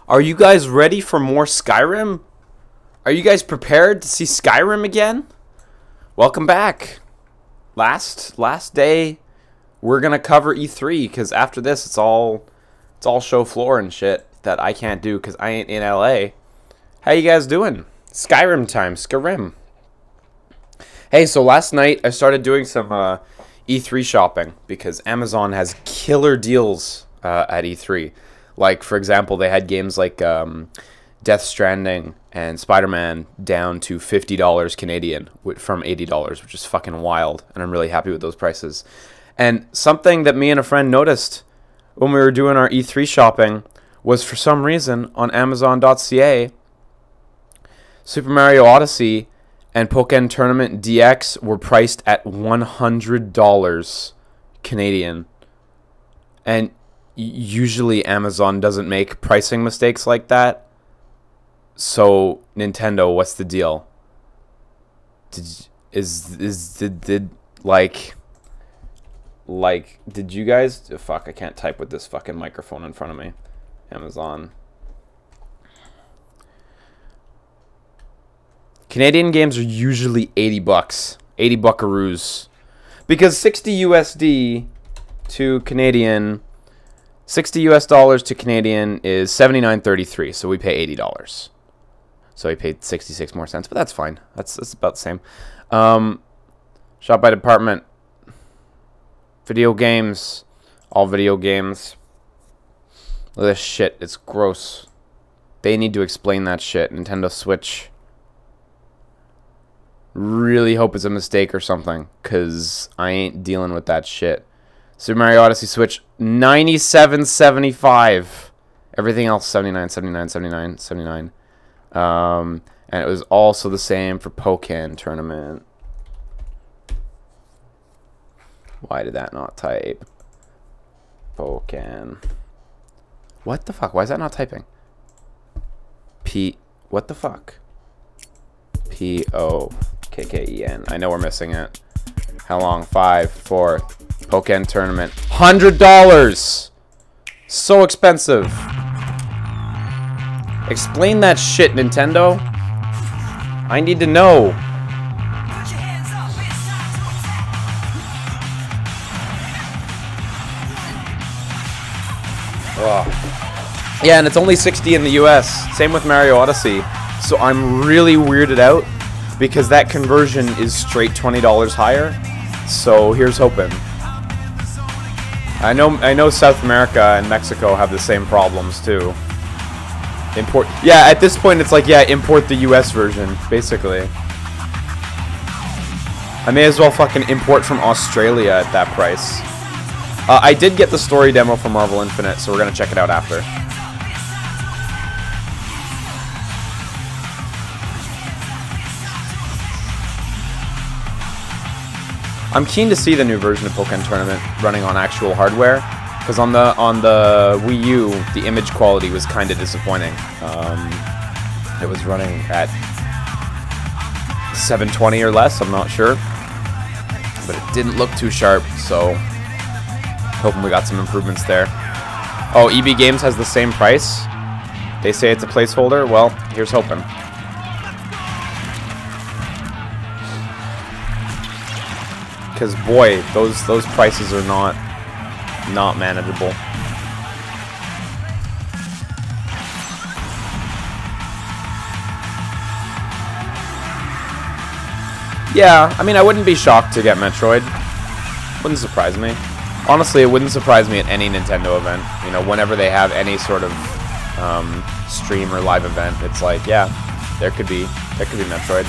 Are you guys ready for more Skyrim? Are you guys prepared to see Skyrim again? Welcome back. Last day, we're gonna cover E3 because after this, it's all show floor and shit that I can't do because I ain't in LA. How you guys doing? Skyrim time, Skyrim. Hey, so last night I started doing some E3 shopping because Amazon has killer deals at E3. Like, for example, they had games like Death Stranding and Spider-Man down to $50 Canadian from $80, which is fucking wild, and I'm really happy with those prices. And something that me and a friend noticed when we were doing our E3 shopping was, for some reason, on Amazon.ca, Super Mario Odyssey and Pokken Tournament DX were priced at $100 Canadian. And usually Amazon doesn't make pricing mistakes like that. So Nintendo, what's the deal? Did you guys, fuck, I can't type with this fucking microphone in front of me. Amazon. Canadian games are usually 80 bucks. 80 buckaroos. Because 60 USD to Canadian, 60 US dollars to Canadian is $79.33, so we pay $80. So we paid 66 more cents, but that's fine. That's about the same. Shop by department. Video games. All video games. Look at this shit. It's gross. They need to explain that shit. Nintendo Switch. Really hope it's a mistake or something, because I ain't dealing with that shit. Super Mario Odyssey Switch, $97.75. Everything else, $79, $79, $79, $79. And it was also the same for Pokken Tournament. Why did that not type? Pokken. What the fuck? Why is that not typing? What the fuck? Pokken. I know we're missing it. How long? 5, 4. Pokken Tournament. $100! So expensive. Explain that shit, Nintendo. I need to know. Ugh. Yeah, and it's only 60 in the US. Same with Mario Odyssey. So I'm really weirded out because that conversion is straight $20 higher. So here's hoping. I know South America and Mexico have the same problems too. Yeah, at this point it's like, yeah, import the US version, basically. I may as well fucking import from Australia at that price. I did get the story demo for Marvel Infinite, so we're gonna check it out after. I'm keen to see the new version of Pokken Tournament running on actual hardware, because on the Wii U, the image quality was kind of disappointing. It was running at 720 or less, I'm not sure, but it didn't look too sharp, so hoping we got some improvements there. Oh, EB Games has the same price? They say it's a placeholder? Well, here's hoping. Because boy, those prices are not manageable. Yeah, I mean, I wouldn't be shocked to get Metroid. Wouldn't surprise me. Honestly, it wouldn't surprise me at any Nintendo event. You know, whenever they have any sort of stream or live event, it's like, yeah, there could be Metroid.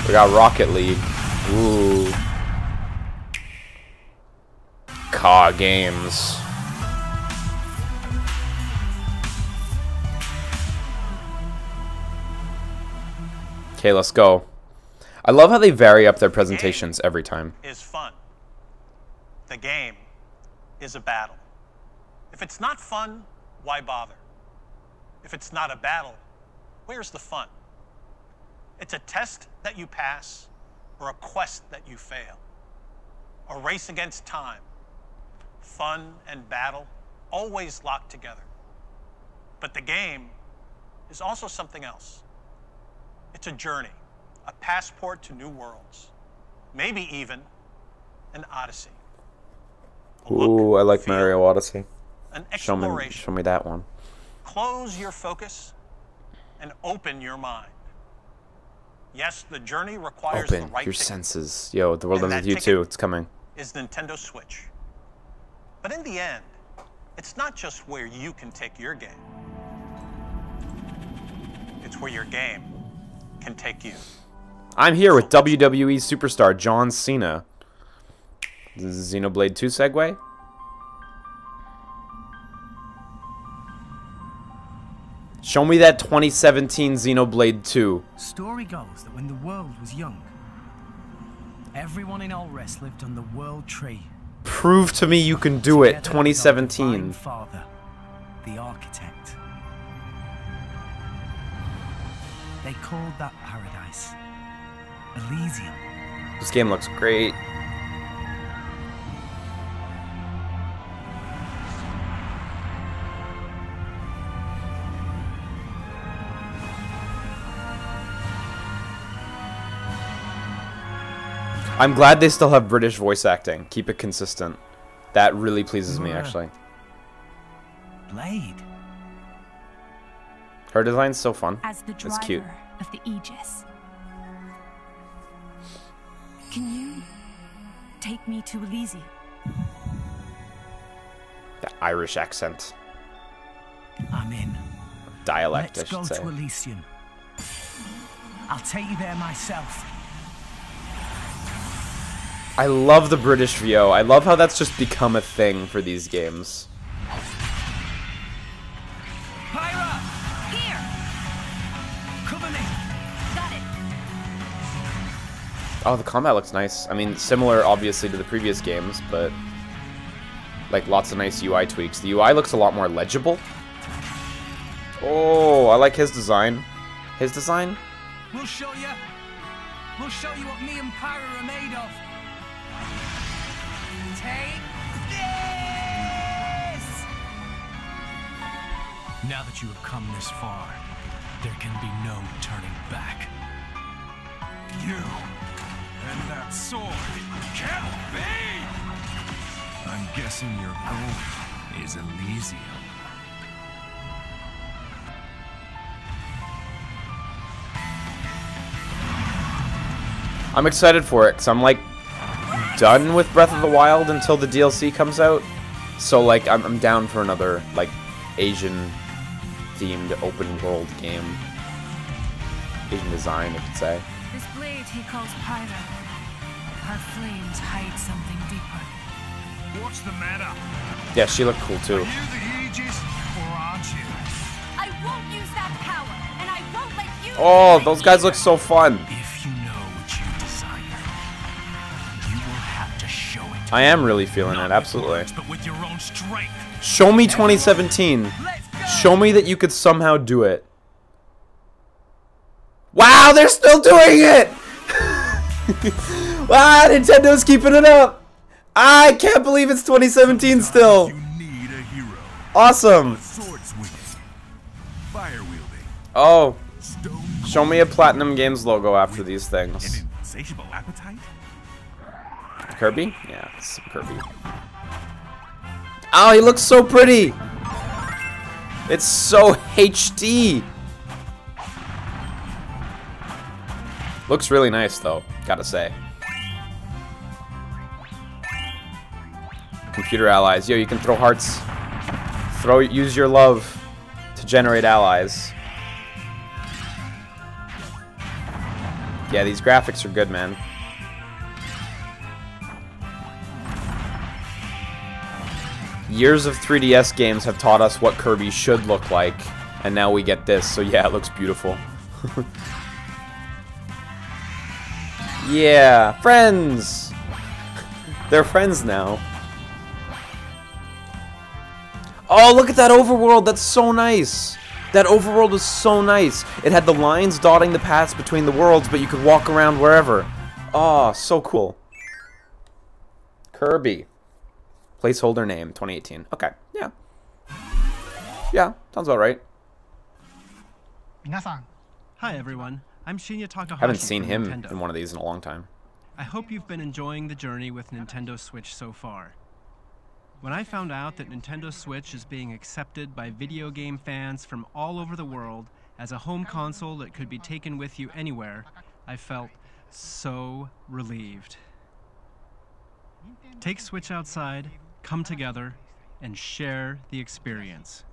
We got Rocket League. Ooh. Car games. Okay, let's go. I love how they vary up their presentations every time. Is fun. The game is a battle. If it's not fun, why bother? If it's not a battle, where's the fun? It's a test that you pass or a quest that you fail. A race against time. Fun and battle always locked together. But the game is also something else. It's a journey, a passport to new worlds, maybe even an odyssey. A look, Ooh, I like feel, Mario Odyssey. an Show exploration. me that one. Close your focus and open your mind. Yes, the journey requires Open the right your ticket. senses. Yo, the world And ends that with you ticket too. It's coming. is Nintendo Switch. But in the end, it's not just where you can take your game. It's where your game can take you. I'm here with WWE superstar John Cena. This is Xenoblade 2 segue. Show me that 2017 Xenoblade 2. Story goes that when the world was young, everyone in Alres lived on the World Tree. Prove to me you can do it. Together with our divine 2017. Father, the architect. They called that paradise Elysium. This game looks great. I'm glad they still have British voice acting. Keep it consistent. That really pleases me, actually. Blade. Her design's so fun. As the It's cute. driver of the Aegis. Can you take me to Elysium? The Irish accent. I'm in. Dialect, Let's I go should say. to Elysium. I'll take you there myself. I love the British VO. I love how that's just become a thing for these games. Pyra! Here! Cover me! Got it! Oh, the combat looks nice. I mean, similar, obviously, to the previous games, but like lots of nice UI tweaks. The UI looks a lot more legible. Oh, I like his design. His design? We'll show you. We'll show you what me and Pyra are made of. Take this! Now that you have come this far, there can be no turning back. You and that sword can't be! I'm guessing your goal is Elysium. I'm excited for it, because I'm like done with Breath of the Wild until the DLC comes out. So like I'm down for another like Asian themed open world game. Asian design, I could say. This blade he calls Pyra. Our flames hide something deeper. What's the matter? Yeah, she looked cool too. Are you the Aegis, or aren't you? I won't use that power, and I won't let you. Oh, use it those guys either. look so fun. If you know what you desire, you will have to show it. I am really feeling Not it, with absolutely. words, but with your own strength. Show me 2017. Let's go! Show me that you could somehow do it. Wow, they're still doing it! Wow, Nintendo's keeping it up. I can't believe it's 2017 still. You need a hero. Awesome. Sword swinging, fire wielding, Oh, stone show me a Platinum Games logo after these things. an insatiable appetite. Kirby? Yeah, it's Kirby. Oh, he looks so pretty. It's so HD. Looks really nice though, gotta say. Computer allies. Yo, you can throw hearts. Use your love to generate allies. Yeah, these graphics are good, man. Years of 3DS games have taught us what Kirby should look like, and now we get this, so yeah, it looks beautiful. Yeah, friends! They're friends now. Oh, look at that overworld, that's so nice! That overworld is so nice. It had the lines dotting the paths between the worlds, but you could walk around wherever. Oh, so cool. Kirby. Placeholder name, 2018. Okay, yeah. Yeah, sounds about right. Hi everyone, I'm Shinya Takahashi. Haven't seen from him Nintendo. in one of these in a long time. I hope you've been enjoying the journey with Nintendo Switch so far. When I found out that Nintendo Switch is being accepted by video game fans from all over the world as a home console that could be taken with you anywhere, I felt so relieved. Take Switch outside, come together, and share the experience.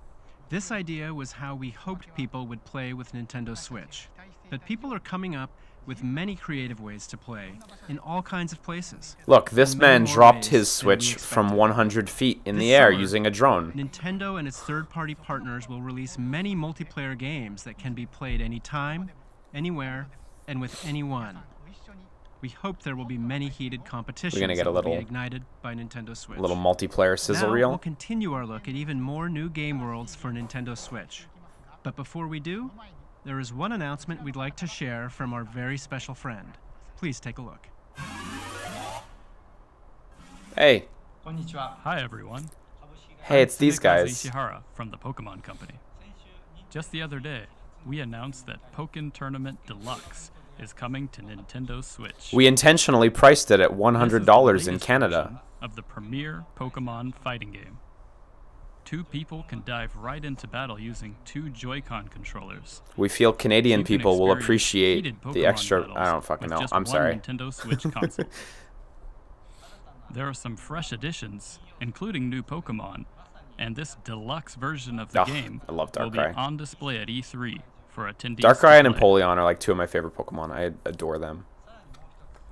This idea was how we hoped people would play with Nintendo Switch. But people are coming up with many creative ways to play in all kinds of places. Look, this In man many more dropped ways his than we Switch from expected. 100 feet in This the air summer, using a drone. Nintendo and its third-party partners will release many multiplayer games that can be played anytime, anywhere, and with anyone. We hope there will be many heated competitions get a that will be little- ignited by Nintendo Switch. Little multiplayer sizzle Now reel. we'll continue our look at even more new game worlds for Nintendo Switch. But before we do, there is one announcement we'd like to share from our very special friend. Please take a look. Hey, Hi everyone. hey, it's these Hidekazu guys. Ishihara from the Pokemon Company. Just the other day, we announced that Pokken Tournament Deluxe is coming to Nintendo Switch. We intentionally priced it at This is $100 the in latest Canada. version of the premier Pokemon fighting game. Two people can dive right into battle using two Joy-Con controllers. We feel Canadian You can people will experience appreciate heated the Pokemon extra. battles I don't fucking with know. just I'm one sorry. Nintendo Switch console. There are some fresh additions, including new Pokemon, and this deluxe version of the Ugh, game I love will be Darkrai. on display at E3 for attendees. Darkrai to and play. Empoleon are like two of my favorite Pokemon. I adore them.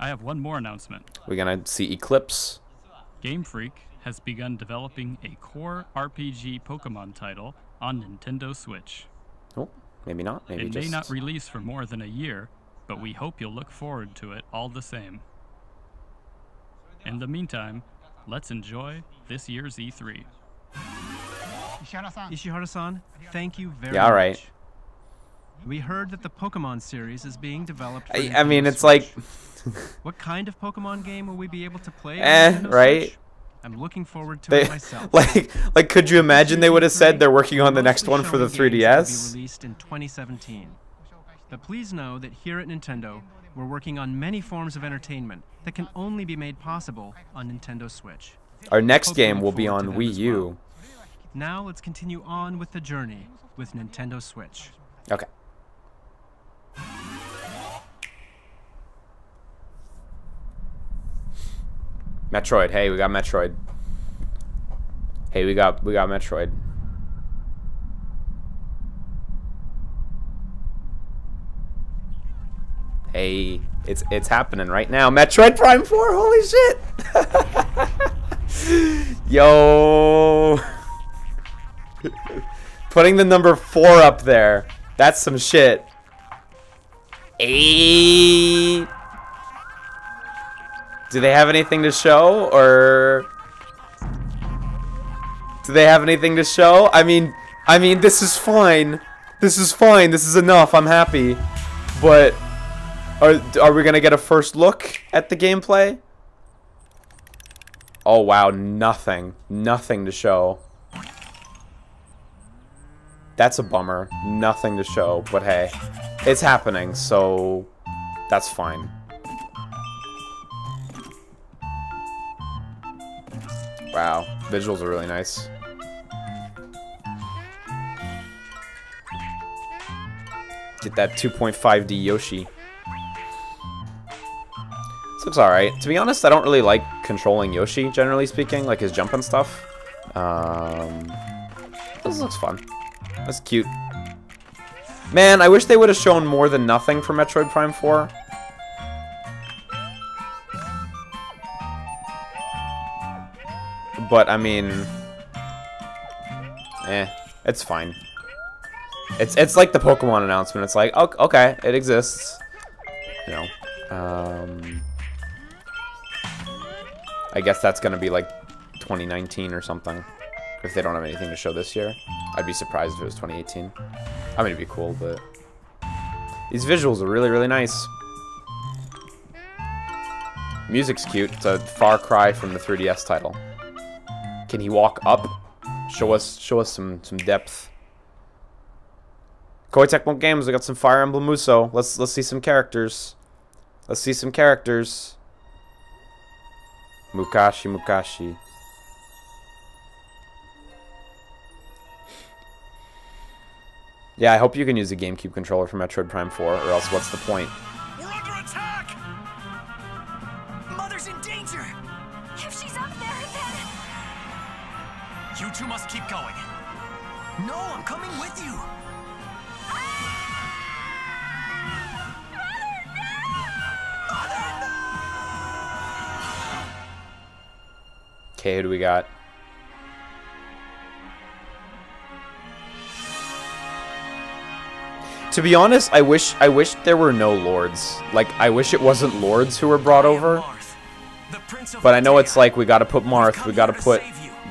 I have one more announcement. We're gonna see Eclipse. Game Freak has begun developing a core RPG Pokemon title on Nintendo Switch. Oh, maybe not. Maybe It just. may not release for more than a year, but we hope you'll look forward to it all the same. In the meantime, let's enjoy this year's E3. Ishihara-san, thank you very Yeah, all right. much. We heard that the Pokemon series is being developed for I mean, Nintendo it's like. Switch. What kind of Pokemon game will we be able to play on Eh, Nintendo right? Switch? I'm looking forward to They, it myself. like, could you imagine they would have said they're working on the Mostly next one for the showing games that will 3DS? be released in 2017. But please know that here at Nintendo, we're working on many forms of entertainment that can only be made possible on Nintendo Switch. Our next Hope you game look will be forward on to them Wii as U. well. Now let's continue on with the journey with Nintendo Switch. Okay. Metroid. Hey, we got Metroid. Hey, we got Metroid. Hey, it's happening right now. Metroid Prime 4. Holy shit. Yo. Putting the number 4 up there. That's some shit. Hey. Do they have anything to show, or do they have anything to show? I mean, this is fine. This is fine. This is enough. I'm happy. But are we gonna get a first look at the gameplay? Oh wow, nothing. Nothing to show. That's a bummer. Nothing to show. But hey, it's happening, so that's fine. Wow, visuals are really nice. Get that 2.5D Yoshi. This looks alright. To be honest, I don't really like controlling Yoshi, generally speaking, like his jump and stuff. This looks fun. That's cute. Man, I wish they would have shown more than nothing for Metroid Prime 4. But, I mean... it's fine. It's like the Pokemon announcement. It's like, oh, okay, it exists. You know. I guess that's gonna be like 2019 or something. If they don't have anything to show this year. I'd be surprised if it was 2018. I mean, it'd be cool, but... These visuals are really, really nice. Music's cute. It's a far cry from the 3DS title. Can he walk up? Show us some depth. Koei Tecmo Games, we got some Fire Emblem Muso. Let's see some characters. Let's see some characters. Mukashi. Yeah, I hope you can use a GameCube controller for Metroid Prime 4, or else what's the point? We're under attack! Mother's in danger! If she's up there, then... You two must keep going. No, I'm coming with you. Okay, who do we got? To be honest, I wish there were no lords. Like, I wish it wasn't lords who were brought over. But I know it's like, we gotta put Marth, we gotta put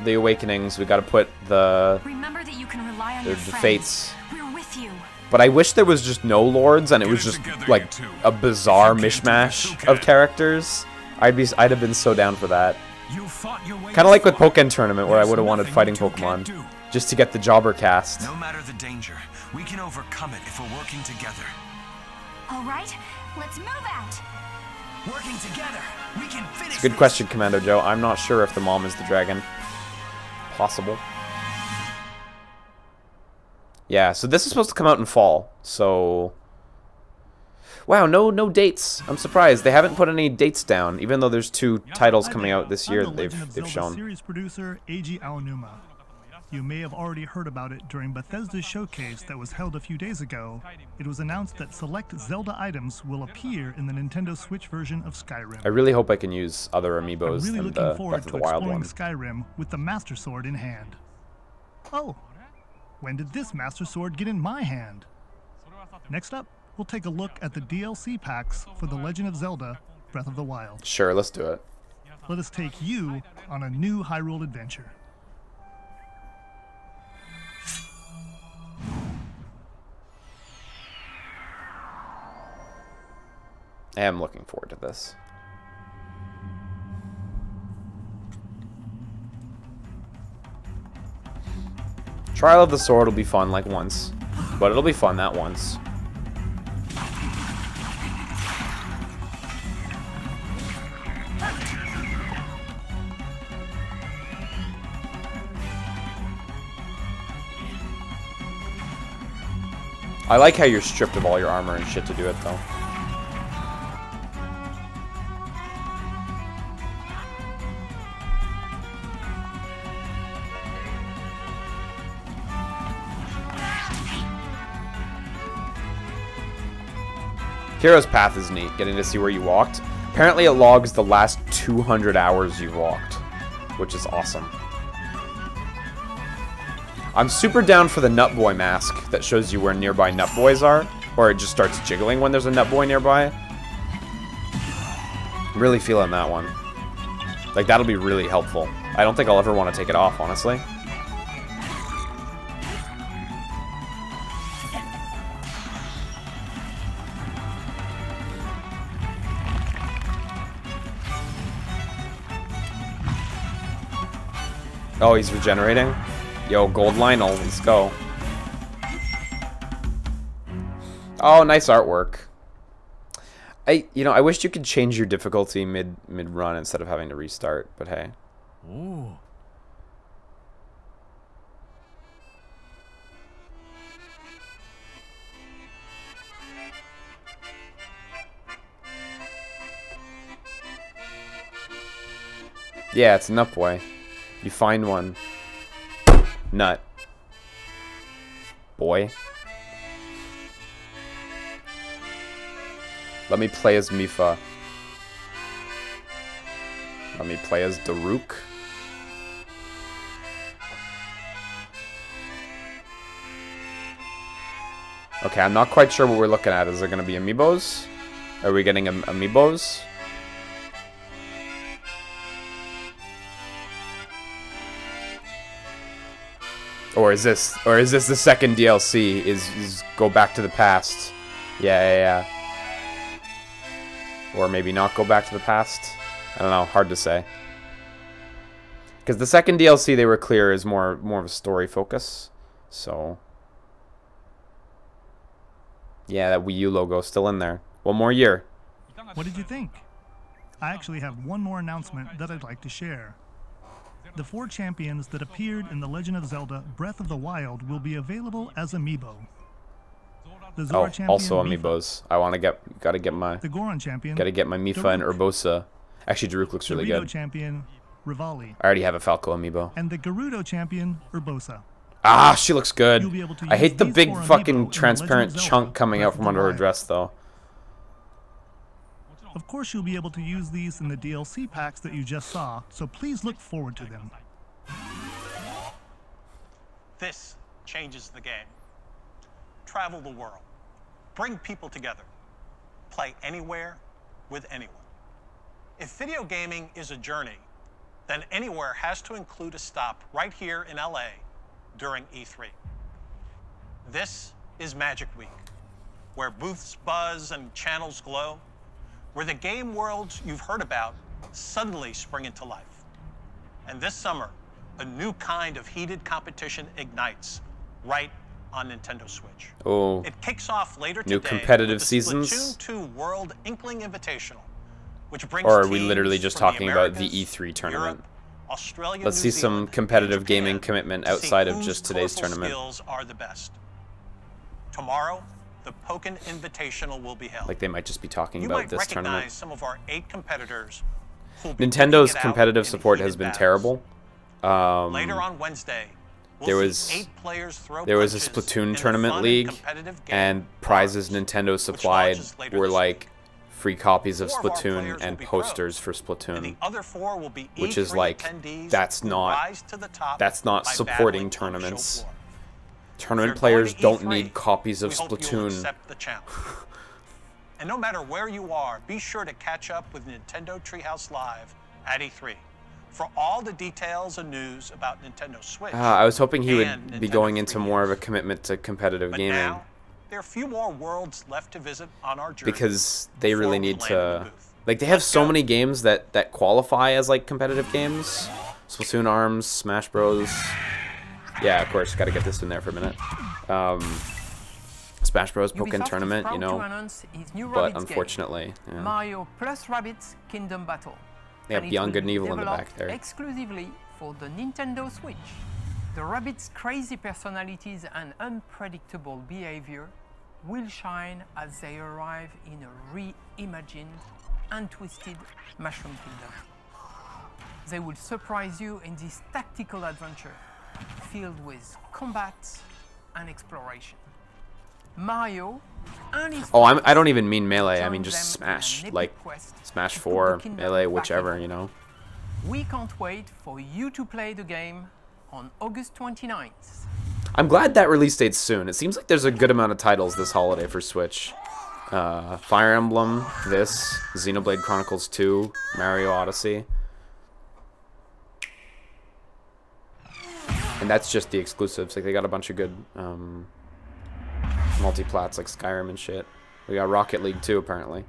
the Awakenings, we gotta put the... Remember that you can rely on your the friends. Fates. We're with you. But I wish there was just no lords, and it was just, like, a bizarre mishmash of characters. I'd have been so down for that. Kind of like with Pokken Tournament, where I would have wanted fighting Pokemon. Just to get the Jobber cast. No matter the danger, we can overcome it if we're working together. All right, let's move out. Working together, we can finish. It's a good question, Commando Joe. I'm not sure if the mom is the dragon. Possible. Yeah, so this is supposed to come out in fall. So, wow, no dates. I'm surprised they haven't put any dates down, even though there's 2 titles coming out this year that they've shown. Series producer Eiji Aonuma. You may have already heard about it during Bethesda's showcase that was held a few days ago. It was announced that select Zelda items will appear in the Nintendo Switch version of Skyrim. I really hope I can use other amiibos I'm really than looking the forward Breath of to the Wild exploring one. Skyrim with the Master Sword in hand. Oh, when did this Master Sword get in my hand? Next up, we'll take a look at the DLC packs for The Legend of Zelda Breath of the Wild. Sure, let's do it. Let us take you on a new Hyrule adventure. I am looking forward to this. Trial of the Sword will be fun like once, but it'll be fun that once. I like how you're stripped of all your armor and shit to do it though. Hero's Path is neat, getting to see where you walked. Apparently it logs the last 200 hours you've walked, which is awesome. I'm super down for the Nut Boy mask that shows you where nearby Nut Boys are, or it just starts jiggling when there's a Nut Boy nearby. I'm really feeling that one. Like, that'll be really helpful. I don't think I'll ever want to take it off, honestly. Oh, he's regenerating? Yo, Gold Lionel, let's go. Oh, nice artwork. I wish you could change your difficulty mid-run instead of having to restart, but hey. Ooh. Yeah, it's a Nut Boy. You find one. Nut. Boy. Let me play as Mifa. Let me play as Daruk. Okay, I'm not quite sure what we're looking at. Is there going to be amiibos? Are we getting amiibos? Or is this the second DLC? Is go back to the past? Yeah. Or maybe not go back to the past? I don't know, hard to say. Because the second DLC, they were clear, is more of a story focus. So Yeah, that Wii U logo still in there. One more year. What did you think? I actually have one more announcement that I'd like to share. The 4 champions that appeared in The Legend of Zelda Breath of the Wild will be available as amiibo. The Zora champion, also Mipha. amiibos. Gotta get my The Goron champion, Mipha and Daruk. Urbosa. Actually, Daruk looks really Dorito good. champion, Rivali, I already have a Falco amiibo. and the Gerudo champion, Urbosa. Ah, she looks good. You'll be able to I use hate the these big 4 amiibo in fucking The Legend transparent of Zelda chunk coming Breath out of from the under her Wild. dress, though. Of course, you'll be able to use these in the DLC packs that you just saw, so please look forward to them. This changes the game. Travel the world. Bring people together. Play anywhere with anyone. If video gaming is a journey, then anywhere has to include a stop right here in LA during E3. This is Magic Week, where booths buzz and channels glow, where the game worlds you've heard about suddenly spring into life. And this summer, a new kind of heated competition ignites right on Nintendo Switch. Oh, It kicks off later new today competitive with the seasons? Splatoon 2 World Inkling Invitational, which brings or are we teams literally just from the talking about the Americas, E3 tournament? Europe, Australia, Let's New see some Zealand, competitive and Japan gaming commitment to see outside of whose just today's colorful tournament. skills are the best. Tomorrow, the Pokken Invitational will be held. Like they might just be talking You about might this recognize tournament. some of our 8 competitors who'll be Nintendo's duking it out competitive in support heated has been battles. terrible. Later on Wednesday, we'll there see was 8 players throw there was a punches Splatoon in the tournament fun league, competitive game and prizes Bars, Nintendo which supplied launches later were this like week. free copies of 4 of our Splatoon players and will be posters for pros, Splatoon. and the other 4 will be which E3 is like, attendees that's who not- rise to the top that's not by supporting battling on the show tournaments. floor. Tournament If you're players going to don't E3, need copies of we hope you'll Splatoon. accept the challenge. And no matter where you are, be sure to catch up with Nintendo Treehouse Live at E3 for all the details and news about Nintendo Switch. I was hoping he and would be Nintendo going into 3DS. more of a commitment to competitive But gaming, now, there are a few more worlds left to visit on our journey because they really before we need land in the to. booth. Like they have Let's so go. many games that qualify as like competitive games. Splatoon, ARMS, Smash Bros. Yeah, of course, got to get this in there for a minute. Smash Bros. Pokken Ubisoft Tournament, is you proud to know, announce its new but Rabbids game, unfortunately, yeah. Mario plus Rabbids Kingdom Battle. They have And it Beyond will Good and be Evil in the back developed there. exclusively for the Nintendo Switch. The Rabbids' crazy personalities and unpredictable behavior will shine as they arrive in a reimagined and twisted Mushroom Kingdom. They will surprise you in this tactical adventure filled with combat and exploration. Mario and his Oh, I friends don't even mean Melee. I join mean just them in an Smash, epic like quest Smash to put the 4, kingdom Melee, back whichever, in you know. We can't wait for you to play the game on August 29th. I'm glad that release date's soon. It seems like there's a good amount of titles this holiday for Switch. Fire Emblem, this, Xenoblade Chronicles 2, Mario Odyssey. And that's just the exclusives. Like they got a bunch of good multi-plats like Skyrim and shit. We got Rocket League too, apparently.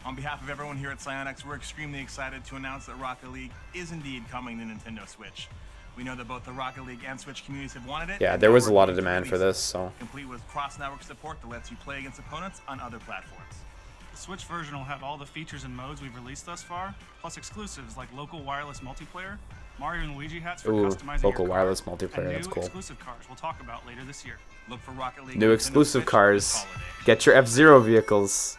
On behalf of everyone here at Psyonix, we're extremely excited to announce that Rocket League is indeed coming to Nintendo Switch. We know that both the Rocket League and Switch communities have wanted it. Yeah, and there now was a we're lot of going to demand for release it, this, so. complete with cross-network support that lets you play against opponents on other platforms. The Switch version will have all the features and modes we've released thus far, plus exclusives like local wireless multiplayer, Mario and Luigi hats for Ooh, customizing local your car, wireless multiplayer, and that's new cool. exclusive cars we'll talk about later this year. Look for Rocket League New on Nintendo exclusive Switch this cars. holiday. Get your F-Zero vehicles.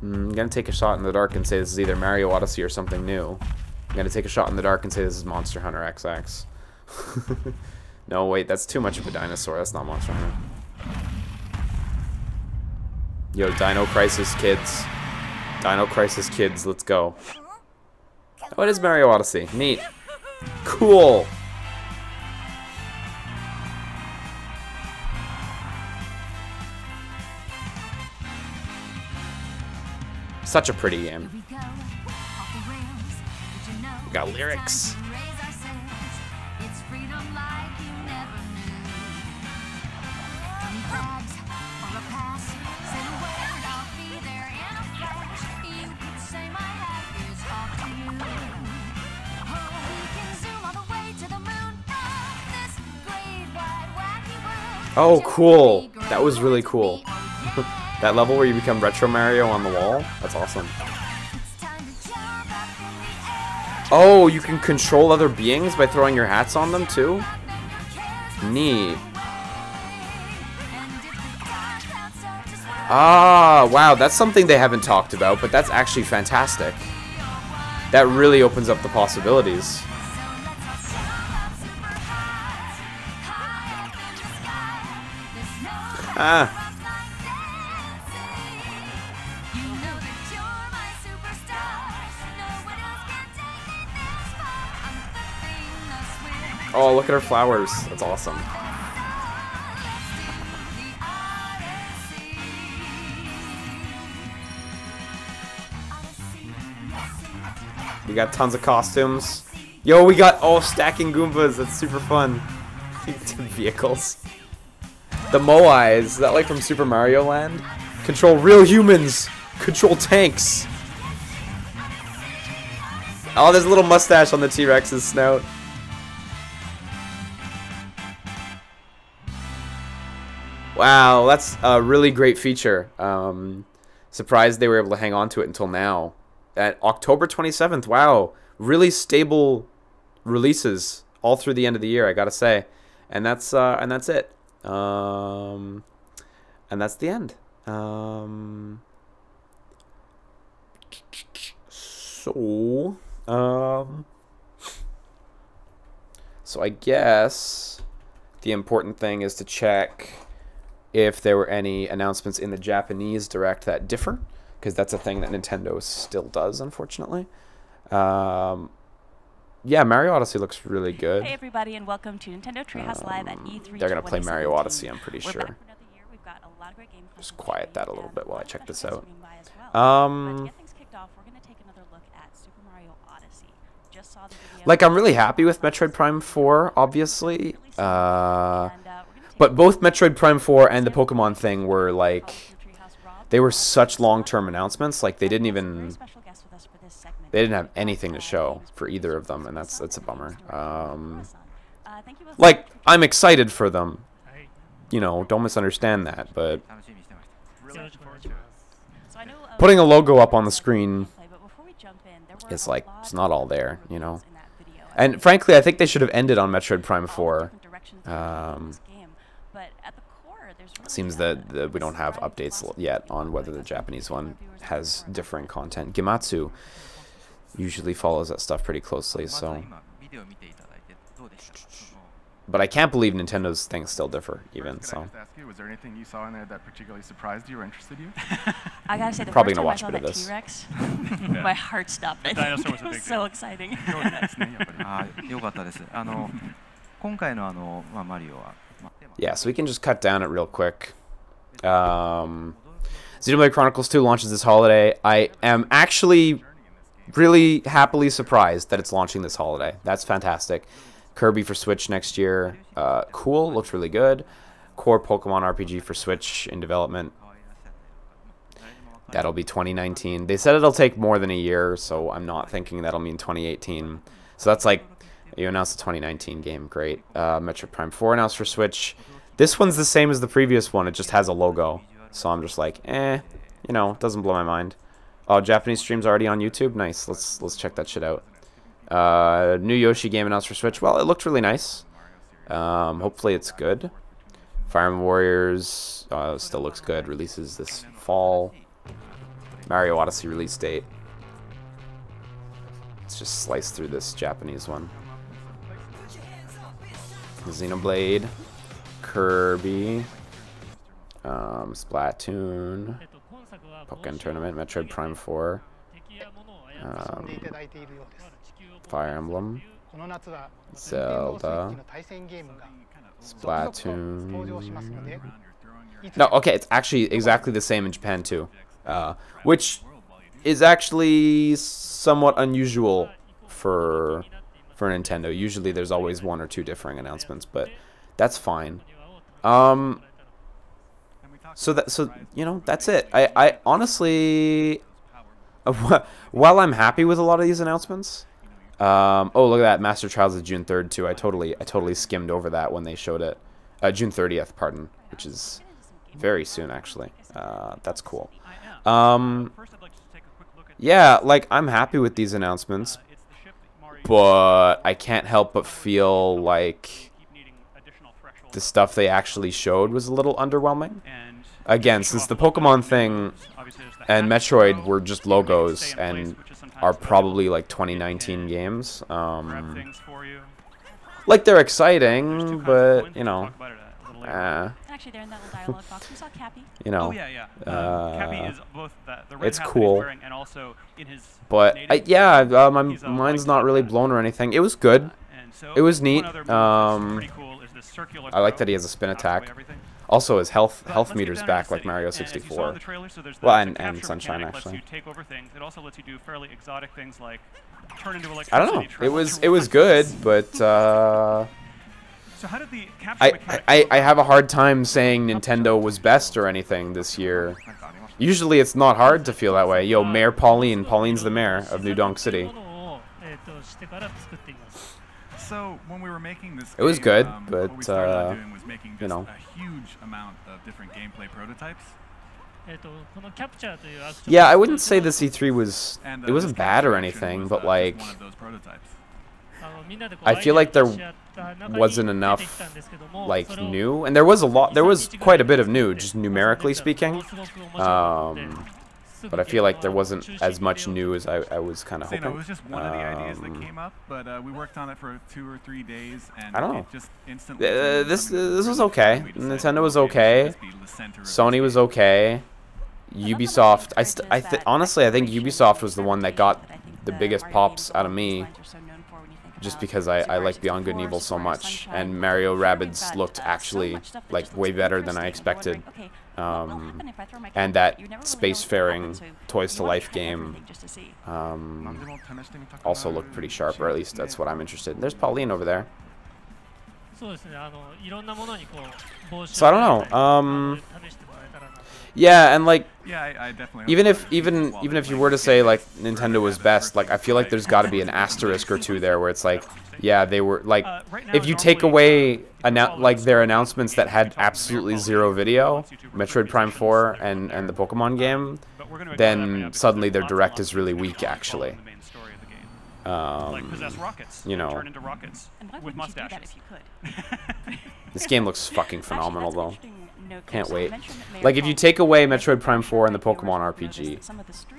I'm gonna take a shot in the dark and say this is either Mario Odyssey or something new. I'm gonna take a shot in the dark and say this is Monster Hunter XX. No, wait, that's too much of a dinosaur. That's not Monster Hunter. Yo, Dino Crisis kids. Dino Crisis kids, let's go. Oh, it is Mario Odyssey. Neat. Cool. Such a pretty game. We got lyrics. Oh, cool. That was really cool. That level where you become Retro Mario on the wall? That's awesome. Oh, you can control other beings by throwing your hats on them too? Neat. Ah, wow, that's something they haven't talked about, but that's actually fantastic. That really opens up the possibilities. Ah. Oh, look at her flowers. That's awesome. We got tons of costumes. Yo, we got stacking Goombas. That's super fun. Vehicles. The Moai, is that like from Super Mario Land? Control real humans. Control tanks. Oh, there's a little mustache on the T-Rex's snout. Wow, that's a really great feature. Surprised they were able to hang on to it until now. At October 27th, wow. Really stable releases all through the end of the year, I gotta say. And that's it. And that's the end. So I guess the important thing is to check if there were any announcements in the Japanese Direct that differ, because that's a thing that Nintendo still does, unfortunately. Yeah, Mario Odyssey looks really good. Hey everybody, and welcome to Nintendo Treehouse Live at E3. They're gonna play Mario Odyssey, I'm pretty sure. We're back for another year. We've got a lot of great games. Just quiet that a little bit while I check this out. But to get things kicked off, we're gonna take another look at Super Mario Odyssey. Just saw the video. Like, I'm really happy with Metroid Prime 4, obviously. But both Metroid Prime 4 and the Pokemon thing were like, they were such long-term announcements. Like, they didn't have anything to show for either of them, and that's a bummer. Like, I'm excited for them. You know, don't misunderstand that, but putting a logo up on the screen is like, it's not all there, you know. And frankly, I think they should have ended on Metroid Prime 4. Seems that we don't have updates yet on whether the Japanese one has differing content. Gematsu usually follows that stuff pretty closely, so. But I can't believe Nintendo's things still differ, even, so. Was there anything you saw in there that particularly surprised you or interested you? I gotta say, the probably first gonna time watch I a saw bit of that this. T-Rex, my heart stopped. It was so exciting. Yeah, so we can just cut down it real quick. Xenoblade Chronicles 2 launches this holiday. I am actually really happily surprised that it's launching this holiday. That's fantastic. Kirby for Switch next year. Cool, looks really good. Core Pokemon RPG for Switch in development. That'll be 2019. They said it'll take more than a year, so I'm not thinking that'll mean 2018. So that's like, you announced a 2019 game, great. Metroid Prime 4 announced for Switch. This one's the same as the previous one, it just has a logo. So I'm just like, you know, it doesn't blow my mind. Oh, Japanese stream's already on YouTube? Nice, let's check that shit out. New Yoshi game announced for Switch. Well, it looked really nice. Hopefully it's good. Fire Emblem Warriors still looks good. Releases this fall. Mario Odyssey release date. Let's just slice through this Japanese one. Xenoblade, Kirby, Splatoon, Pokken Tournament, Metroid Prime 4. Fire Emblem, Zelda, Splatoon. No, okay, it's actually exactly the same in Japan too, which is actually somewhat unusual for Nintendo. Usually there's always one or two differing announcements, but that's fine. So you know, that's it. I honestly, while I'm happy with a lot of these announcements, oh, look at that, Master Trials is June 3rd too. I totally skimmed over that when they showed it. June 30th, pardon, which is very soon actually. That's cool. Yeah, like I'm happy with these announcements, but I can't help but feel like the stuff they actually showed was a little underwhelming. Again, since the Pokemon thing and Metroid were just logos and are probably like 2019 games, like they're exciting, but you know, Actually, they're in that little dialogue box. We saw Cappy. You know, oh yeah, yeah. Cappy is both the red it's hat cool, that he's wearing and also in his but yeah, mine's not really blown or anything. It was good. It was neat. I like that he has a spin attack. Also, his health meter's back like Mario 64. Well, and Sunshine actually. I don't know. It was good, but I have a hard time saying Nintendo was best or anything this year. Usually it's not hard to feel that way. Yo, Mayor Pauline. Pauline's the mayor of New Donk City. So when we were making this, it was good, but what we started out doing was making you know, a huge amount of different gameplay prototypes. Yeah, I wouldn't say this E3 was it wasn't bad or anything, but like I feel like there wasn't enough like new, and there was quite a bit of new, just numerically speaking. But I feel like there wasn't as much new as I was kind of hoping. So, you know, it was just one of the ideas that came up, but we worked on it for 2 or 3 days, and I don't know. It just instantly this was okay. Nintendo was okay. Sony was okay. Ubisoft. Honestly, I think Ubisoft was the one that got the biggest pops out of me, just because I like Beyond Good and Evil so much, and Mario Rabbids looked actually like way better than I expected. And that spacefaring Toys to Life game also looked pretty sharp, or at least that's what I'm interested in. There's Pauline over there. So I don't know. Yeah, and like, I definitely even if you were to say like Nintendo was best, like I feel like there's got to be an asterisk or two there where it's like, yeah, they were like, if you take away like their announcements that had absolutely zero video, Metroid Prime 4 and the Pokemon game, then suddenly their direct is really weak actually. You know, this game looks fucking phenomenal though. Can't wait. Like, if you take away Metroid Prime 4 and the Pokemon RPG,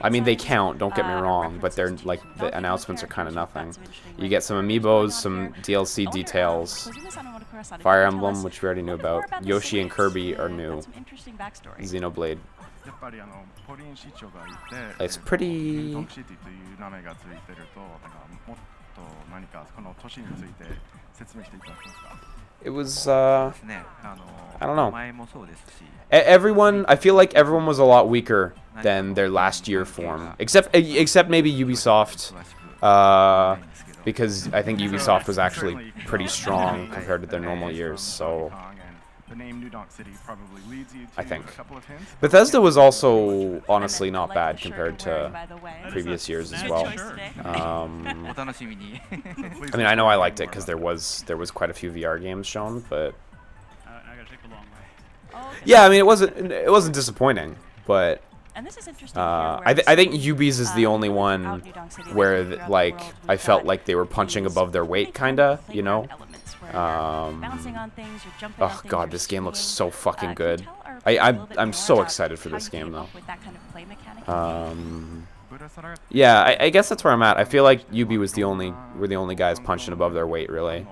I mean, they count, don't get me wrong, but they're, like, the announcements are kind of nothing. You get some amiibos, some DLC details, Fire Emblem, which we already knew about, Yoshi and Kirby are new, Xenoblade. It's pretty... It was, I don't know. Everyone, I feel like everyone was a lot weaker than their last year form, except maybe Ubisoft, because I think Ubisoft was actually pretty strong compared to their normal years. So I think Bethesda was also honestly not bad compared to previous years as well. I mean, I know I liked it because there was quite a few VR games shown, but yeah, I mean, it wasn't disappointing, but I think Ubi's is the only one where like I felt like they were punching above their weight, kinda, you know. Oh god, this game looks so fucking good. I'm so excited for this game though. Yeah, I guess that's where I'm at. I feel like Ubi were the only guys punching above their weight, really.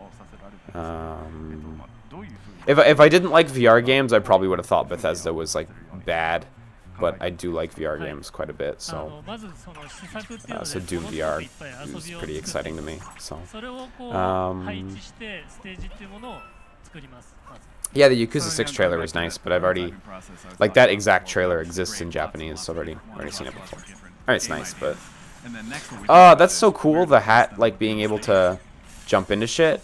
If I didn't like VR games, I probably would have thought Bethesda was like bad. but I do like VR games quite a bit. So so Doom VR is pretty exciting to me. So yeah, the Yakuza 6 trailer was nice, but I've already like that exact trailer exists in Japanese, so I've already seen it before. Alright, it's nice, but that's so cool, the hat like being able to jump into shit.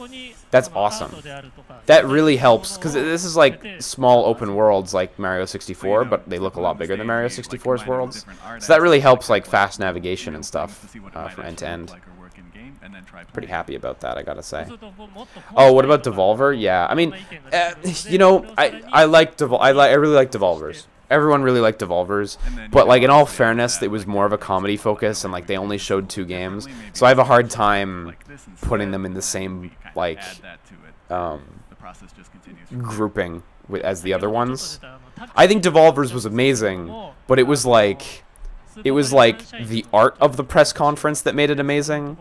That's awesome. That really helps, because this is like small open worlds like Mario 64, but they look a lot bigger than Mario 64's worlds. So that really helps like fast navigation and stuff from end to end. Pretty happy about that, I gotta say. Oh, what about Devolver? Yeah, I mean, you know, I really like Devolvers. Everyone really liked Devolvers, but like in all fairness, it was more of a comedy focus, and like they only showed 2 games, so I have a hard time putting them in the same like grouping as the other ones. I think Devolvers was amazing, but it was like the art of the press conference that made it amazing.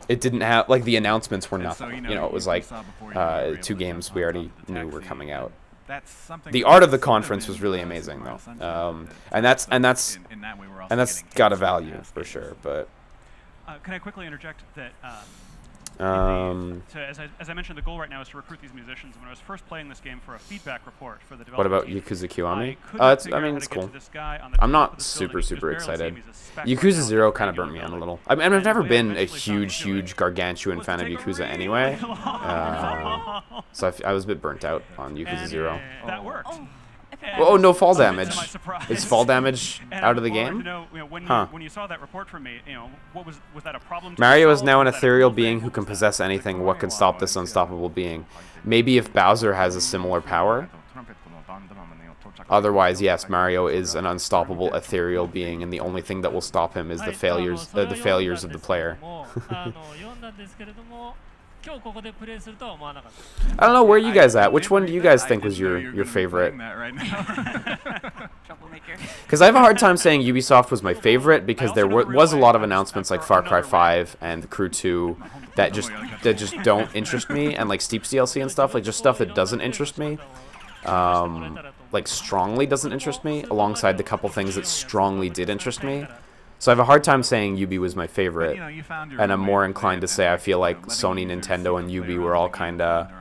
It didn't have like the announcements were nothing. You know, it was like 2 games we already knew were coming out. The art of the conference was really amazing, though, and that's got a value for sure. But can I quickly interject that? So as I mentioned, the goal right now is to recruit these musicians. When I was first playing this game for a feedback report for the what about Yakuza Kiwami? I mean, it's cool. I'm not super excited. Yakuza 0 kind of burnt me on a little. I mean, I've never been a huge gargantuan fan of Yakuza anyway, so I was a bit burnt out on Yakuza 0. That worked. Oh, no fall damage. Is fall damage out of the game? Huh. When you saw that report from me, you know, was that a problem? Mario is now an ethereal being who can possess anything. What can stop this unstoppable being? Maybe if Bowser has a similar power. Otherwise, yes, Mario is an unstoppable ethereal being, and the only thing that will stop him is the failures of the player. I don't know, where are you guys at? Which one do you guys think was your favorite? Because I have a hard time saying Ubisoft was my favorite, because there was a lot of announcements like Far Cry 5 and The Crew 2 that just don't interest me, and like Steep's DLC and stuff, like just stuff that doesn't interest me. Like strongly doesn't interest me, alongside the couple things that strongly did interest me. So I have a hard time saying Ubi was my favorite, and I'm more inclined to say I feel like Sony, Nintendo, and Ubi were all kind of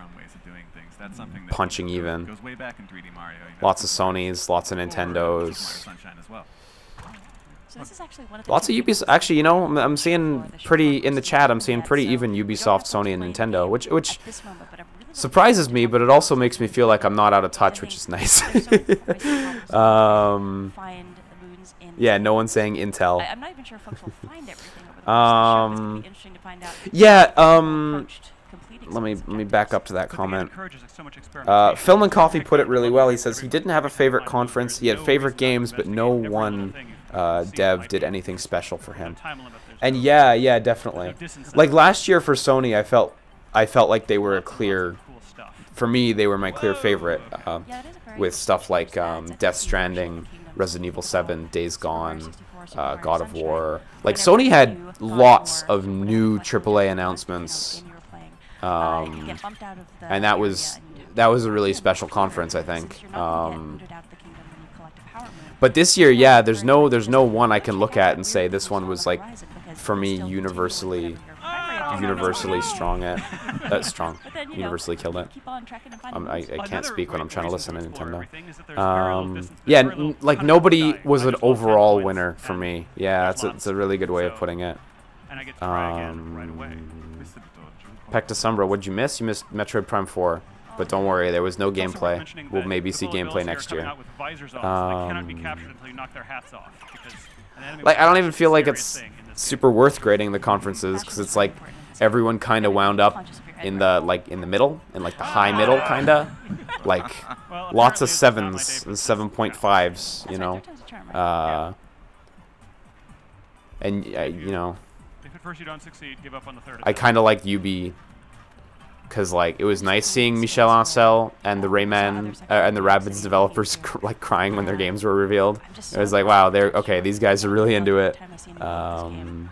punching even. Lots of Sonys, lots of Nintendos. Lots of Ubisoft. Actually, you know, I'm seeing pretty in the chat. I'm seeing pretty even Ubisoft, Sony, and Nintendo, which surprises me, but it also makes me feel like I'm not out of touch, which is nice. Yeah, no one's saying Intel. I'm not even sure if folks will find everything over the course of the show. It's gonna be interesting to find out. Let me back up to that comment. Film and Coffee put it really well. He says he didn't have a favorite conference. He had favorite games, but no one dev did anything special for him. And yeah, definitely. Like last year for Sony, I felt like they were a clear. For me, they were my clear favorite. With stuff like Death Stranding, Resident Evil 7, Days Gone, God of War. Like Sony had lots of new AAA announcements, and that was a really special conference, I think. But this year, yeah, there's no one I can look at and say this one was like, for me, universally strong universally killed it. I can't speak when I'm trying to listen to Nintendo. Yeah, like nobody was an overall winner for me. Yeah, it's a really good way of putting it. Pecta Sombra, what'd you miss? You missed Metroid Prime 4, but don't worry, there was no gameplay. We'll maybe see gameplay next year. Like I don't even feel like it's super worth grading the conferences, because it's like everyone kind of wound up in the middle, in like the high middle, kind of like lots of 7s and 7.5s, you know. And you know, I kind of like Ubi, because like it was nice seeing Michel Ancel and the Rayman and the Rabbids developers like crying when their games were revealed. It was like, wow, they're okay. These guys are really into it. But I don't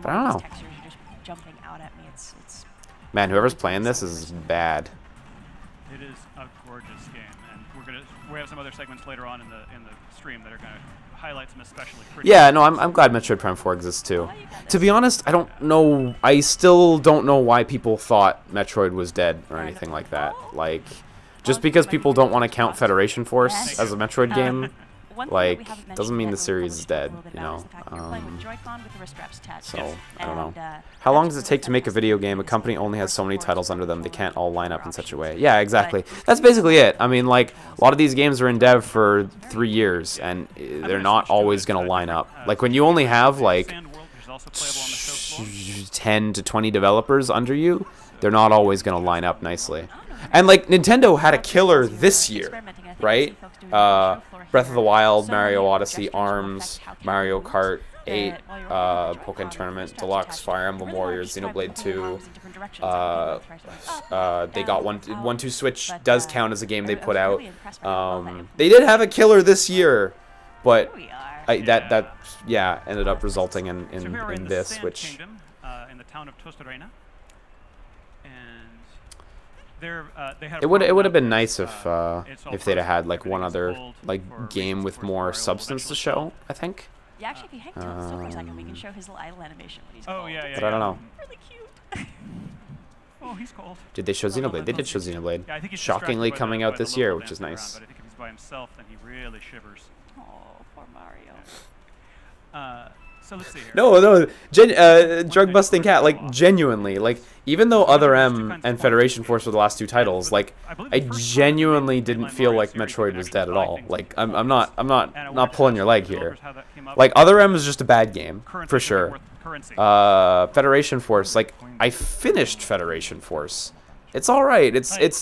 know. Man, whoever's playing this is bad. It is a gorgeous game, and we have some other segments later on in the SUPERSTREAM that are going to highlight some especially pretty. Yeah, no, I'm glad Metroid Prime 4 exists too. To be honest, I don't know. I still don't know why people thought Metroid was dead or anything like that. Like, just because people don't want to count Federation Force as a Metroid game, like, doesn't mean the series is dead, you know. So, I don't know. How long does it take to make a video game? A company only has so many titles under them, they can't all line up in such a way. Yeah, exactly. That's basically it. I mean, like, a lot of these games are in dev for 3 years, and they're not always going to line up. Like, when you only have, like, 10 to 20 developers under you, they're not always going to line up nicely. And, like, Nintendo had a killer this year, right? Breath of the Wild, Mario Odyssey, ARMS, Mario Kart 8, Pokken Tournament, Deluxe, Fire Emblem Warriors, Xenoblade 2. They got 1-2 Switch does count as a game they put out. They did have a killer this year, but that ended up resulting in this, which. In the town of Tostarena. It would have been nice if they'd have had like one other like game with more substance to show. I think. Yeah, actually, if you hang tilt still for a second, we can show his little idle animation when he's cold. Oh yeah. But I don't know. Really cute. Oh, he's cold. Did they show Xenoblade? They did show Xenoblade. Yeah, I think shockingly coming out this year, which is nice. But I think if he's by himself, then he really shivers. Oh, poor Mario. So let's see here. No, Drug Busting Cat, like genuinely, like even though Other M and Federation Force were the last 2 titles, like I genuinely didn't feel like Metroid was dead at all. Like I'm not pulling your leg here. Like Other M is just a bad game for sure. Federation Force, like I finished Federation Force. It's all right. It's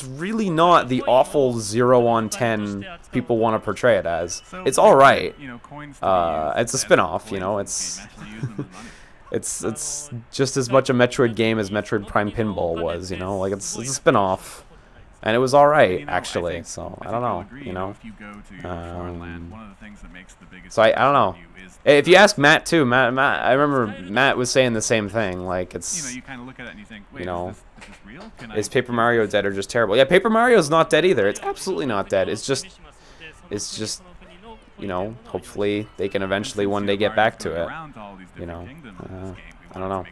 really not the awful 0 on 10 people want to portray it as. It's all right. It's a spin-off, you know. It's just as much a Metroid game as Metroid Prime Pinball was, you know. Like it's a spin-off, and it was all right actually. So I don't know, you know. So I don't know. If you ask Matt too, Matt, I remember Matt was saying the same thing. Like it's, you kind of look at it and you think, wait, you know, is this real? Is Paper Mario dead or just terrible? Yeah, Paper Mario's not dead either. It's absolutely not dead. It's just, you know, hopefully they can eventually one day get back to it. You know, I don't know.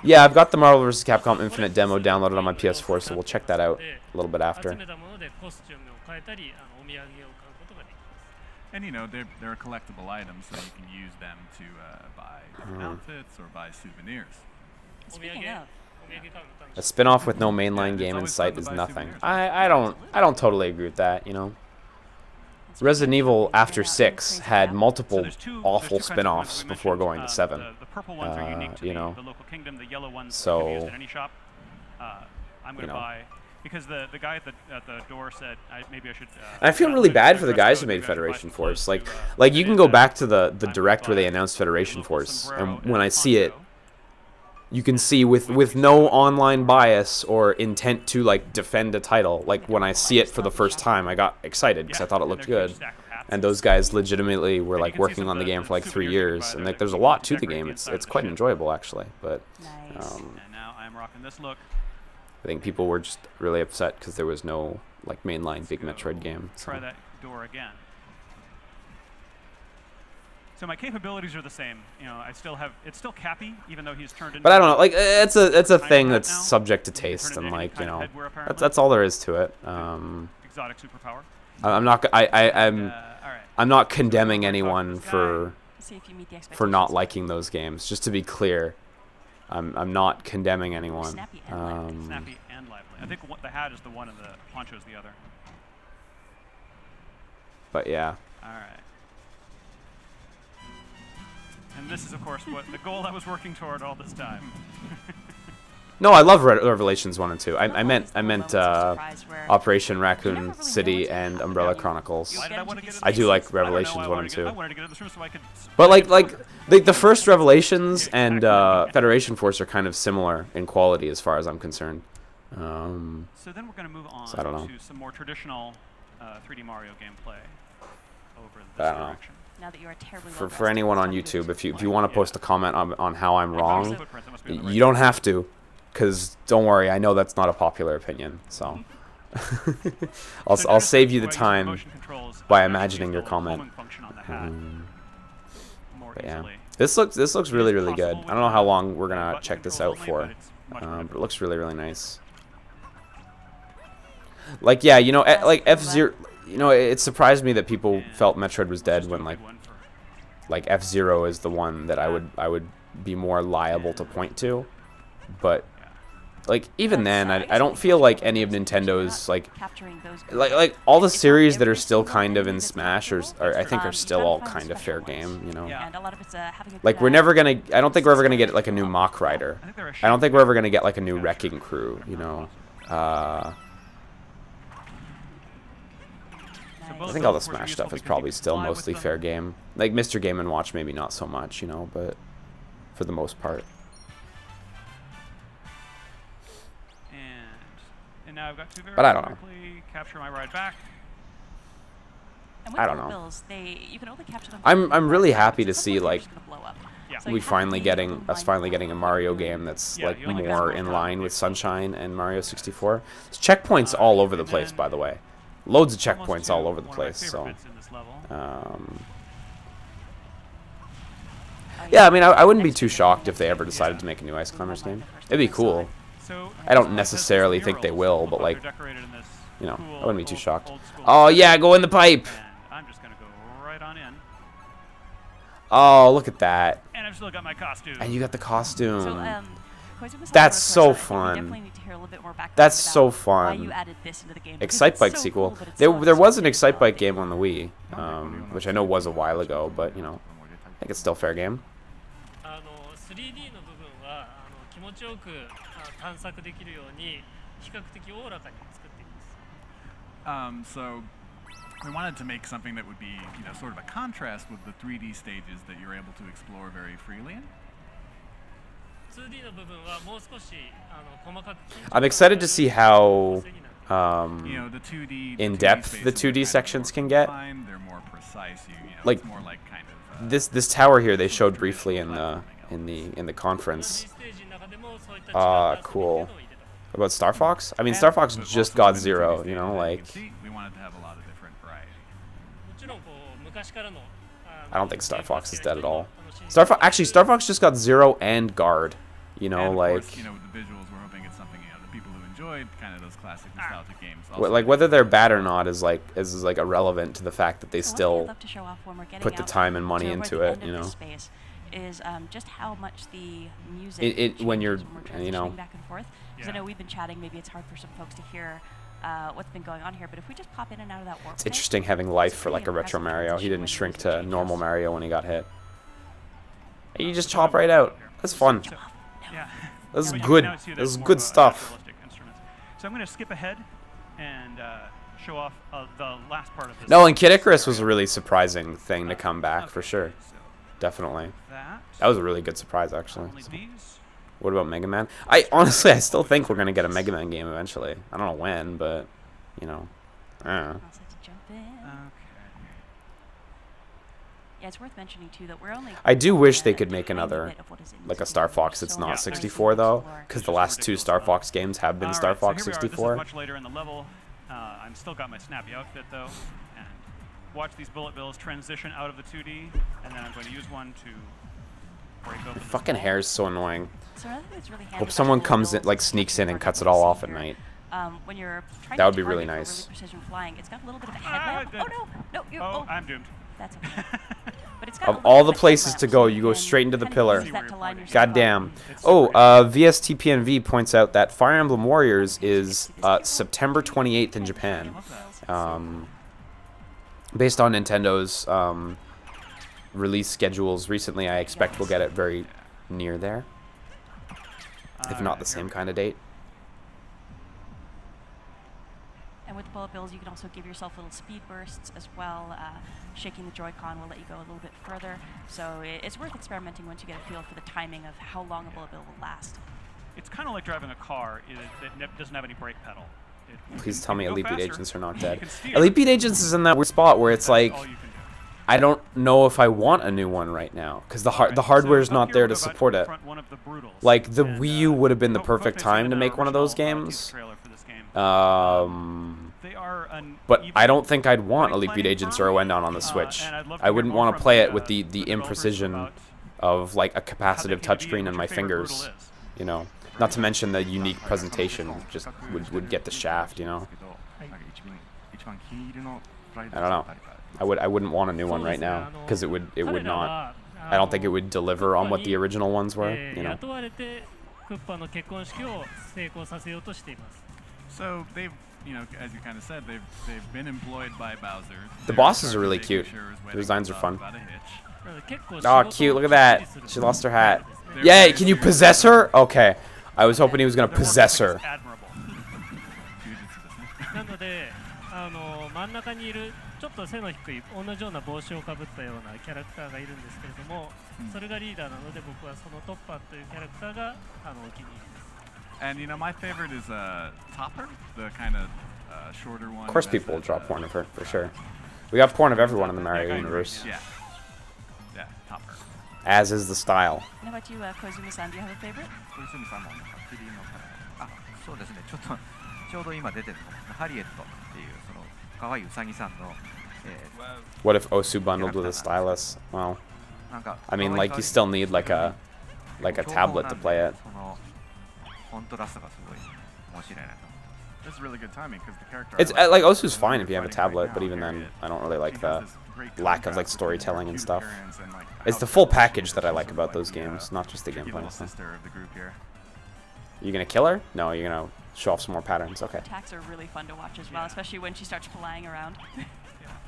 Yeah, I've got the Marvel vs. Capcom Infinite demo downloaded on my PS4, so we'll check that out a little bit after. And you know, they're collectible items, so you can use them to buy different outfits or buy souvenirs. Speaking of, a spin-off with no mainline game in sight is nothing. I don't totally agree with that, you know. Resident Evil After 6 had multiple awful spin-offs before going to 7. You know. So, you know. Because the guy at the door said maybe I should. I feel really bad for the guys who made Federation Force. Like you can go back to the direct where they announced Federation Force, and when I see it, you can see with no online bias or intent to like defend a title. Like when I see it for the first time, I got excited because I thought it looked good. And those guys legitimately were like working on the game for like 3 years, and like there's a lot to the game. It's quite enjoyable actually, but. And now I'm rocking this look. I think people were just really upset because there was no like mainline big Metroid game. So. Try that door again. So my capabilities are the same. You know, I still have. It's still Cappy, even though he's turned into. But I don't know. Like it's a thing that's subject to taste, and like you know, that's all there is to it. Exotic superpower. I'm not condemning anyone for not liking those games. Just to be clear. I'm not condemning anyone. Snappy and lively. I think the hat is the one and the poncho is the other. But yeah. All right. And this is, of course, what the goal I was working toward all this time. No, I love Revelations 1 and 2. I meant Operation Raccoon City and Umbrella Chronicles. I do like Revelations 1 and 2. But like the first Revelations and Federation Force are kind of similar in quality as far as I'm concerned. So then we're going to move on to some more traditional 3D Mario gameplay over this direction. Now that you are terribly for anyone on YouTube, if you want to post a comment on how I'm wrong, you don't have to. Because don't worry, I know that's not a popular opinion, so I'll save you the time by imagining your comment. But yeah, this looks really good. I don't know how long we're gonna check this out for, but it looks really nice. Like, yeah, you know, like F-Zero, you know, it surprised me that people felt Metroid was dead when like F-Zero is the one that I would be more liable to point to, but like even then I don't feel like any of Nintendo's like all the series that are still kind of in Smash are I think are still all kind of fair game, you know. Like we're never gonna, I don't think we're ever gonna get like a new Mach Rider. I don't think we're ever gonna get like a new Wrecking Crew, you know. I think all the Smash stuff is probably still mostly fair game. Like Mr. Game & Watch maybe not so much, you know, but for the most part. And now I've got to But I don't know. capture my ride back. I don't know. I'm really happy to see like we finally getting a Mario game that's like more in line with Sunshine and Mario 64. There's checkpoints all over the place, by the way. Loads of checkpoints all over the place. So, yeah, I mean, I wouldn't be too shocked if they ever decided to make a new Ice Climbers game. It'd be cool. I don't necessarily think they will, but like, you know, I wouldn't be too shocked. Oh yeah, go in the pipe. I'm just gonna go right on in. Oh, look at that. And I've still got my costume. And you got the costume. That's so fun. That's so fun. Excite Bike sequel. There was an Excite Bike game on the Wii, which I know was a while ago, but you know, I think it's still fair game. So we wanted to make something that would be, you know, sort of a contrast with the 3D stages that you're able to explore very freely in. I'm excited to see how you know, the 2D, in depth the 2D sections can get. They're more precise. You know, like, it's more like kind of, this tower here they showed briefly in the conference. Cool. About Star Fox? I mean, Star Fox just got 0. You know, like. We wanted to have a lot of different variety. I don't think Star Fox is dead at all. Star Fox just got 0 and Guard. You know, and like. Course, you know, with the visuals, we're hoping it's something, you know, the people who enjoyed kind of those classic nostalgic games. Like whether they're bad or not is like irrelevant to the fact that they still put the time and money into it. You know. Is just how much the music when you're, you know, back and forth. Because I know we've been chatting. Maybe it's hard for some folks to hear what's been going on here. But if we just pop in and out of that warp, it's interesting having life for like a retro Mario. He didn't shrink to normal Mario when he got hit. You just chop right out. That's fun. Yeah. This is good. This is good stuff. So I'm going to skip ahead and show off the last part of this. No, and Kid Icarus was a really surprising thing to come back for sure. Definitely. That was a really good surprise, actually. So. What about Mega Man? Honestly, I still think we're gonna get a Mega Man game eventually. I don't know when, but you know, I don't know. Yeah, it's worth mentioning too that we're only. I do wish they could make another, like a Star Fox that's not 64 though, because the last 2 Star Fox games have been Star Fox 64. This is much later in the level. I'm still got my snappy outfit though, and watch these bullet bills transition out of the 2D, and then I'm going to use one to break open. The fucking hair is so annoying. So another thing that's really handy, hope someone comes in, like sneaks in and cuts it all off at night. When you're trying that would to be really target nice. for really precision flying, it's got a little bit of a headlamp. Oh no, no, oh, I'm doomed. That's okay. But it's got of all the places to go, you go straight into the pillar. God damn. Oh, VSTPNV points out that Fire Emblem Warriors is September 28th in Japan. Based on Nintendo's release schedules recently, I expect we'll get it very near there. If not the same kind of date. And with the bullet bills, you can also give yourself little speed bursts as well. Shaking the Joy-Con will let you go a little bit further. So it's worth experimenting once you get a feel for the timing of how long a bullet bill will last. It's kind of like driving a car that doesn't have any brake pedal. Please tell me Elite Beat Agents are not dead. Elite Beat Agents is in that weird spot where it's like, I don't know if I want a new one right now because the hardware is not there to support it. Like the Wii U would have been the perfect time to make one of those games. They are but I don't think I'd want Elite Beat Agent Zero Endon on the Switch. I wouldn't want to play it with the imprecision of like a capacitive touchscreen in my fingers, you know. Not to mention the unique presentation just would get the shaft, you know. I don't know. I wouldn't want a new one right now because it would not. I don't think it would deliver on what the original ones were, you know. So they've, you know, as you kind of said, they've been employed by Bowser. The bosses are really cute. The designs are fun. Oh, cute! Look at that. She lost her hat. Yay! Can you possess her? Okay. I was hoping he was gonna possess her. ちょっと背の低い同じような帽子をかぶったようなキャラクターがいるんですけれども、それがリーダーなので僕はそのトッパーというキャラクターがお気に入りです。And you know, my favorite is Topper, the kind of shorter one. Of course, people will draw porn of her for sure. We got porn of everyone in the Mario universe. Yeah, yeah, Topper. As is the style. How about you, Koizumi-san? Do you have a favorite? そうですね。ちょうど今出てるハリエットっていうその可愛いうさぎさんの。What if Osu bundled with a stylus? Well, I mean, like you still need like a tablet to play it. That's really good timing because the character. It's like Osu's fine if you have a tablet, but even then, I don't really like the lack of like storytelling and stuff. It's the full package that I like about those games, not just the gameplay. So. You gonna kill her? No, you're gonna show off some more patterns. Okay. Attacks are really fun to watch as well, especially when she starts flying around.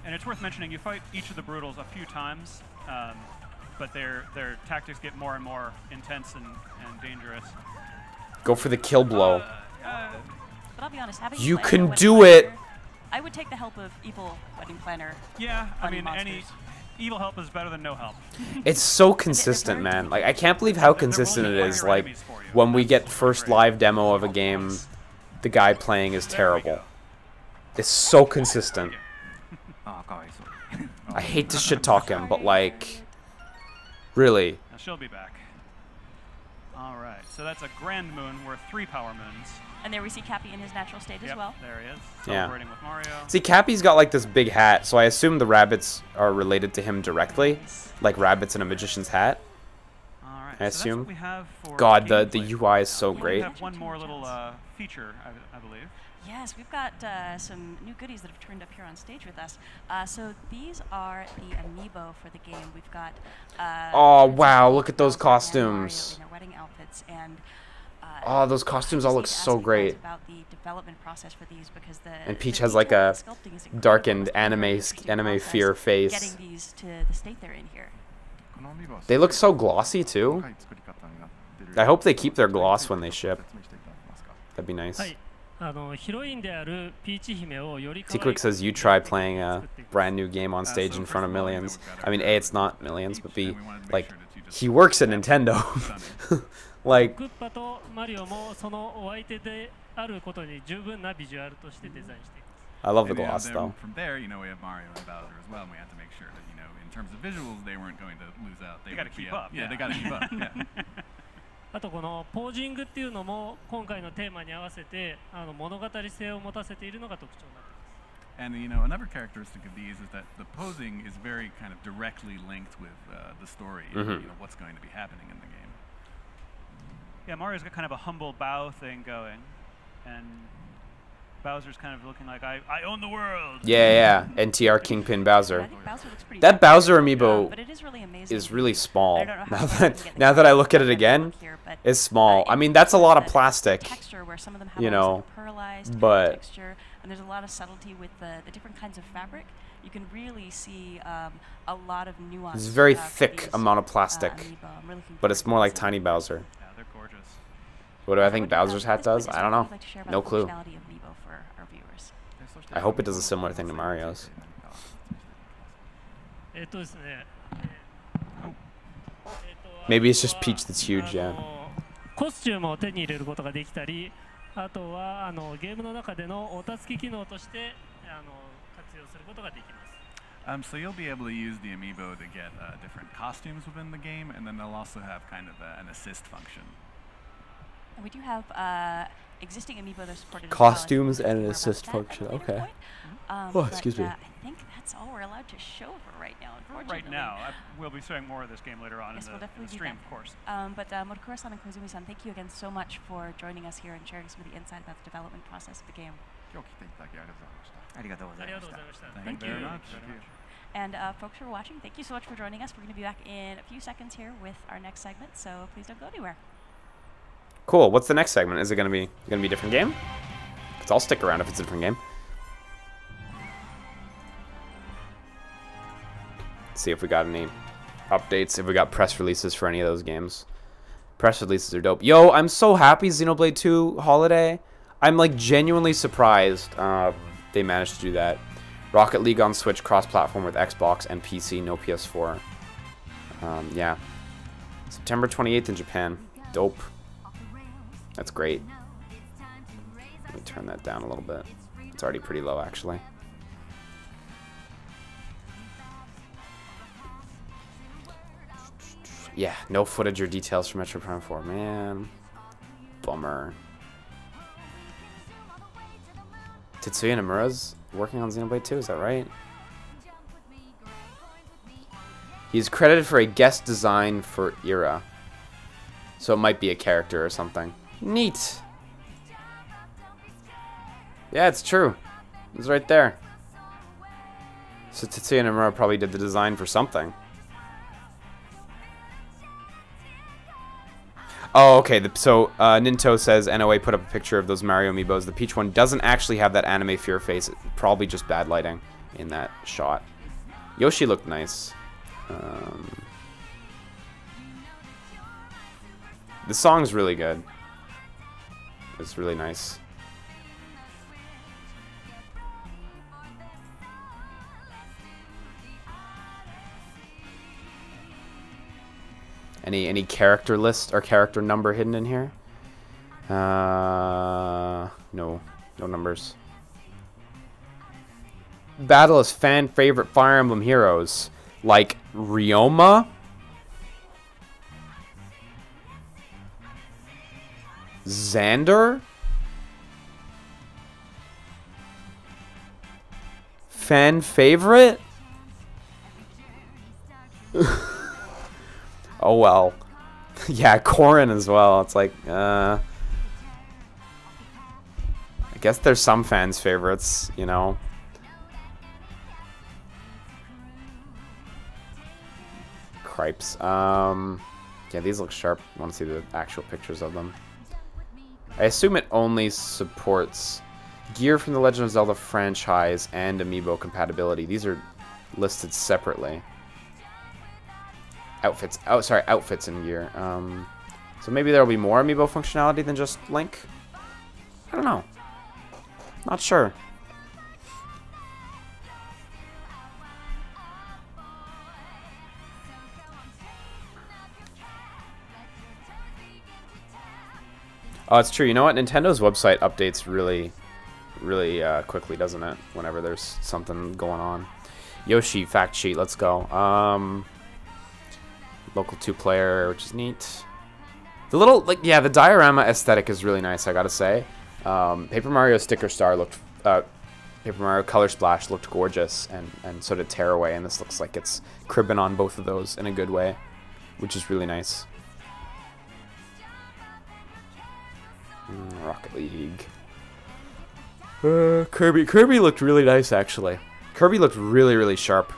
And it's worth mentioning, you fight each of the Brutals a few times, but their tactics get more and more intense and dangerous. Go for the kill blow. But I'll be honest, having you can do it. I would take the help of Evil Wedding Planner. Yeah, I mean, any evil help is better than no help. It's so consistent, man. Like, I can't believe how consistent it is. Like, when we get first live demo of a game, the guy playing is terrible. It's so consistent. I hate to shit talk him, but like, really. Now she'll be back. All right, so that's a Grand Moon worth 3 Power Moons. And there we see Cappy in his natural state as well. There he is, yeah. Celebrating with Mario. See, Cappy's got like this big hat, so I assume the rabbits are related to him directly, like rabbits in a magician's hat. All right, I assume. So that's what we have for God, the UI is so great. We have one more little feature, I believe. Yes, we've got some new goodies that have turned up here on stage with us. So these are the amiibo for the game. We've got. Oh wow! Look at those costumes. In their wedding outfits, and oh, those costumes all look so great. About the development process for these because and Peach has like a darkened anime fear face. Getting these to the state they're in here. They look so glossy too. I hope they keep their gloss when they ship. That'd be nice. T-Quick says you try playing a brand new game on stage in front of millions. I mean, A, it's not millions, but B, like, he works at Nintendo. Like, I love the gloss, though. From there, you know, we have Mario and Bowser as well, and we have to make sure that, you know, in terms of visuals, they weren't going to lose out. They got to keep up. Yeah, they got to keep up. Yeah. あとこのポージングっていうのも今回のテーマに合わせて物語性を持たせているのが特徴になっています。 And you know, another characteristic of these is that the posing is very kind of directly linked with the story, and, you know, what's going to be happening in the game. Yeah, Mario's got kind of a humble bow thing going, and Bowser's kind of looking like I own the world. Yeah, NTR Kingpin Bowser. That Bowser amiibo is really small. Now that I look at it again, it's small. I mean, that's a lot of plastic, you know, but and there's a lot of subtlety with the different kinds of fabric. You can really see a lot of nuance. It's a very thick amount of plastic, but it's more like Tiny Bowser. Yeah, they're gorgeous. What do I think Bowser's hat does? I don't know. No clue. I hope it does a similar thing to Mario's. Maybe it's just Peach that's huge, yeah. コスチュームを手に入れることができたり、あとはゲームの中でのお助け機能として活用することができます。 So you'll be able to use the amiibo to get different costumes within the game, and then they'll also have kind of an assist function. And we do have existing amiibo that are supported. Costumes and an assist function. Okay. Oh, excuse me. I think that's all we're allowed to show for right now, unfortunately. Right now. We'll be showing more of this game later on Yes, in we'll the definitely stream, do of course. But Mokuro-san and Kozumi-san, thank you again so much for joining us here and sharing some of the insight about the development process of the game. Thank you very much. And folks who are watching, thank you so much for joining us. We're going to be back in a few seconds here with our next segment, so please don't go anywhere. Cool. What's the next segment? Is it going to be a different game? Because I'll stick around if it's a different game. Let's see if we got any updates, if we got press releases for any of those games. Press releases are dope. Yo, I'm so happy Xenoblade 2 Holiday. I'm like genuinely surprised they managed to do that. Rocket League on Switch, cross-platform with Xbox and PC, no PS4. Yeah. September 28th in Japan. Dope. That's great. Let me turn that down a little bit. It's already pretty low, actually. Yeah, no footage or details from Metro Prime 4. Man. Bummer. Tetsuya Nomura's working on Xenoblade 2, is that right? He's credited for a guest design for Era. So it might be a character or something. Neat. Yeah, it's true. It's right there. So Tetsuya Nomura probably did the design for something. Oh, okay. So Ninto says NOA put up a picture of those Mario amiibos. The Peach one doesn't actually have that anime fear face. It's probably just bad lighting in that shot. Yoshi looked nice. The song's really good. It's really nice. Any character list or character number hidden in here? No numbers. Battle is fan favorite Fire Emblem heroes like Ryoma, Xander, fan favorite. Oh well. Yeah, Corrin as well. It's like, I guess there's some fans' favorites, you know. Cripes. Yeah, these look sharp. I want to see the actual pictures of them. I assume it only supports gear from the Legend of Zelda franchise and amiibo compatibility. These are listed separately. Outfits. Oh, sorry, outfits and gear. So maybe there'll be more amiibo functionality than just Link. I don't know. Not sure. Oh, it's true. You know what? Nintendo's website updates really quickly, doesn't it? Whenever there's something going on. Yoshi fact sheet. Let's go. Local 2-player, which is neat. The little, like, yeah, the diorama aesthetic is really nice, I gotta say. Paper Mario Sticker Star looked, Paper Mario Color Splash looked gorgeous, and so did Tearaway, and this looks like it's cribbing on both of those in a good way, which is really nice. Rocket League. Kirby looked really nice, actually. Kirby looked really sharp.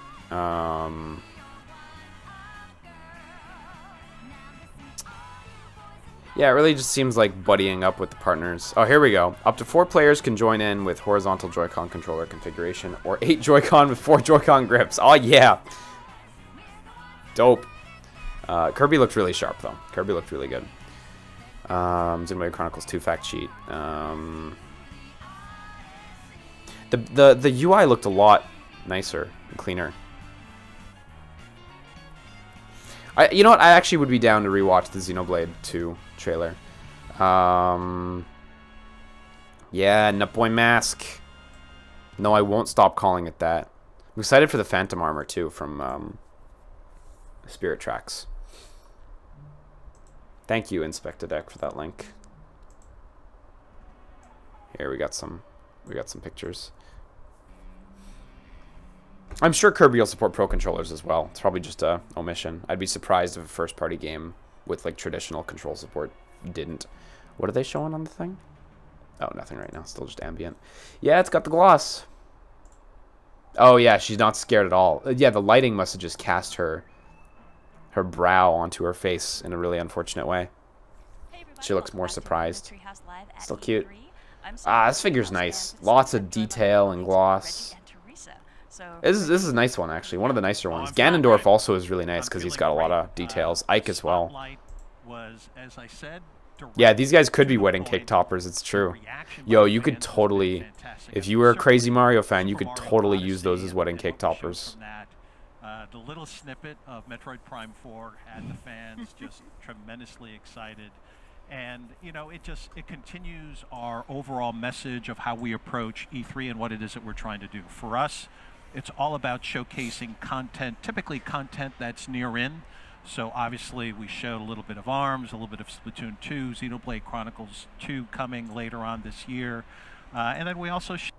Yeah, it really just seems like buddying up with the partners. Oh, here we go. Up to 4 players can join in with horizontal Joy-Con controller configuration, or 8 Joy-Con with 4 Joy-Con grips. Oh, yeah. Dope. Kirby looked really sharp, though. Kirby looked really good. Xenoblade Chronicles 2 fact sheet. The UI looked a lot nicer and cleaner. You know what? I actually would be down to rewatch the Xenoblade 2 trailer. Yeah, Nutboy Mask. No, I won't stop calling it that. I'm excited for the Phantom Armor too from Spirit Tracks. Thank you, Inspector Deck, for that link. Here we got some pictures. I'm sure Kirby will support Pro controllers as well. It's probably just a omission. I'd be surprised if a first-party game with like traditional control support didn't. What are they showing on the thing? Oh, nothing right now. Still just ambient. Yeah, it's got the gloss. Oh yeah, she's not scared at all. Yeah, the lighting must have just cast her brow onto her face in a really unfortunate way. She looks more surprised. Still cute. This figure's nice. Lots of detail and gloss. This is a nice one, actually. One of the nicer ones. Ganondorf also is really nice because he's got a lot of details. Ike as well. Yeah, these guys could be wedding cake toppers. It's true. Yo, you could totally, if you were a crazy Mario fan, you could totally use those as wedding cake toppers. The little snippet of Metroid Prime 4 had the fans just tremendously excited. And, you know, it continues our overall message of how we approach E3 and what it is that we're trying to do. For us, it's all about showcasing content, typically content that's near in. So obviously we showed a little bit of ARMS, a little bit of Splatoon 2, Xenoblade Chronicles 2 coming later on this year. And then we also showed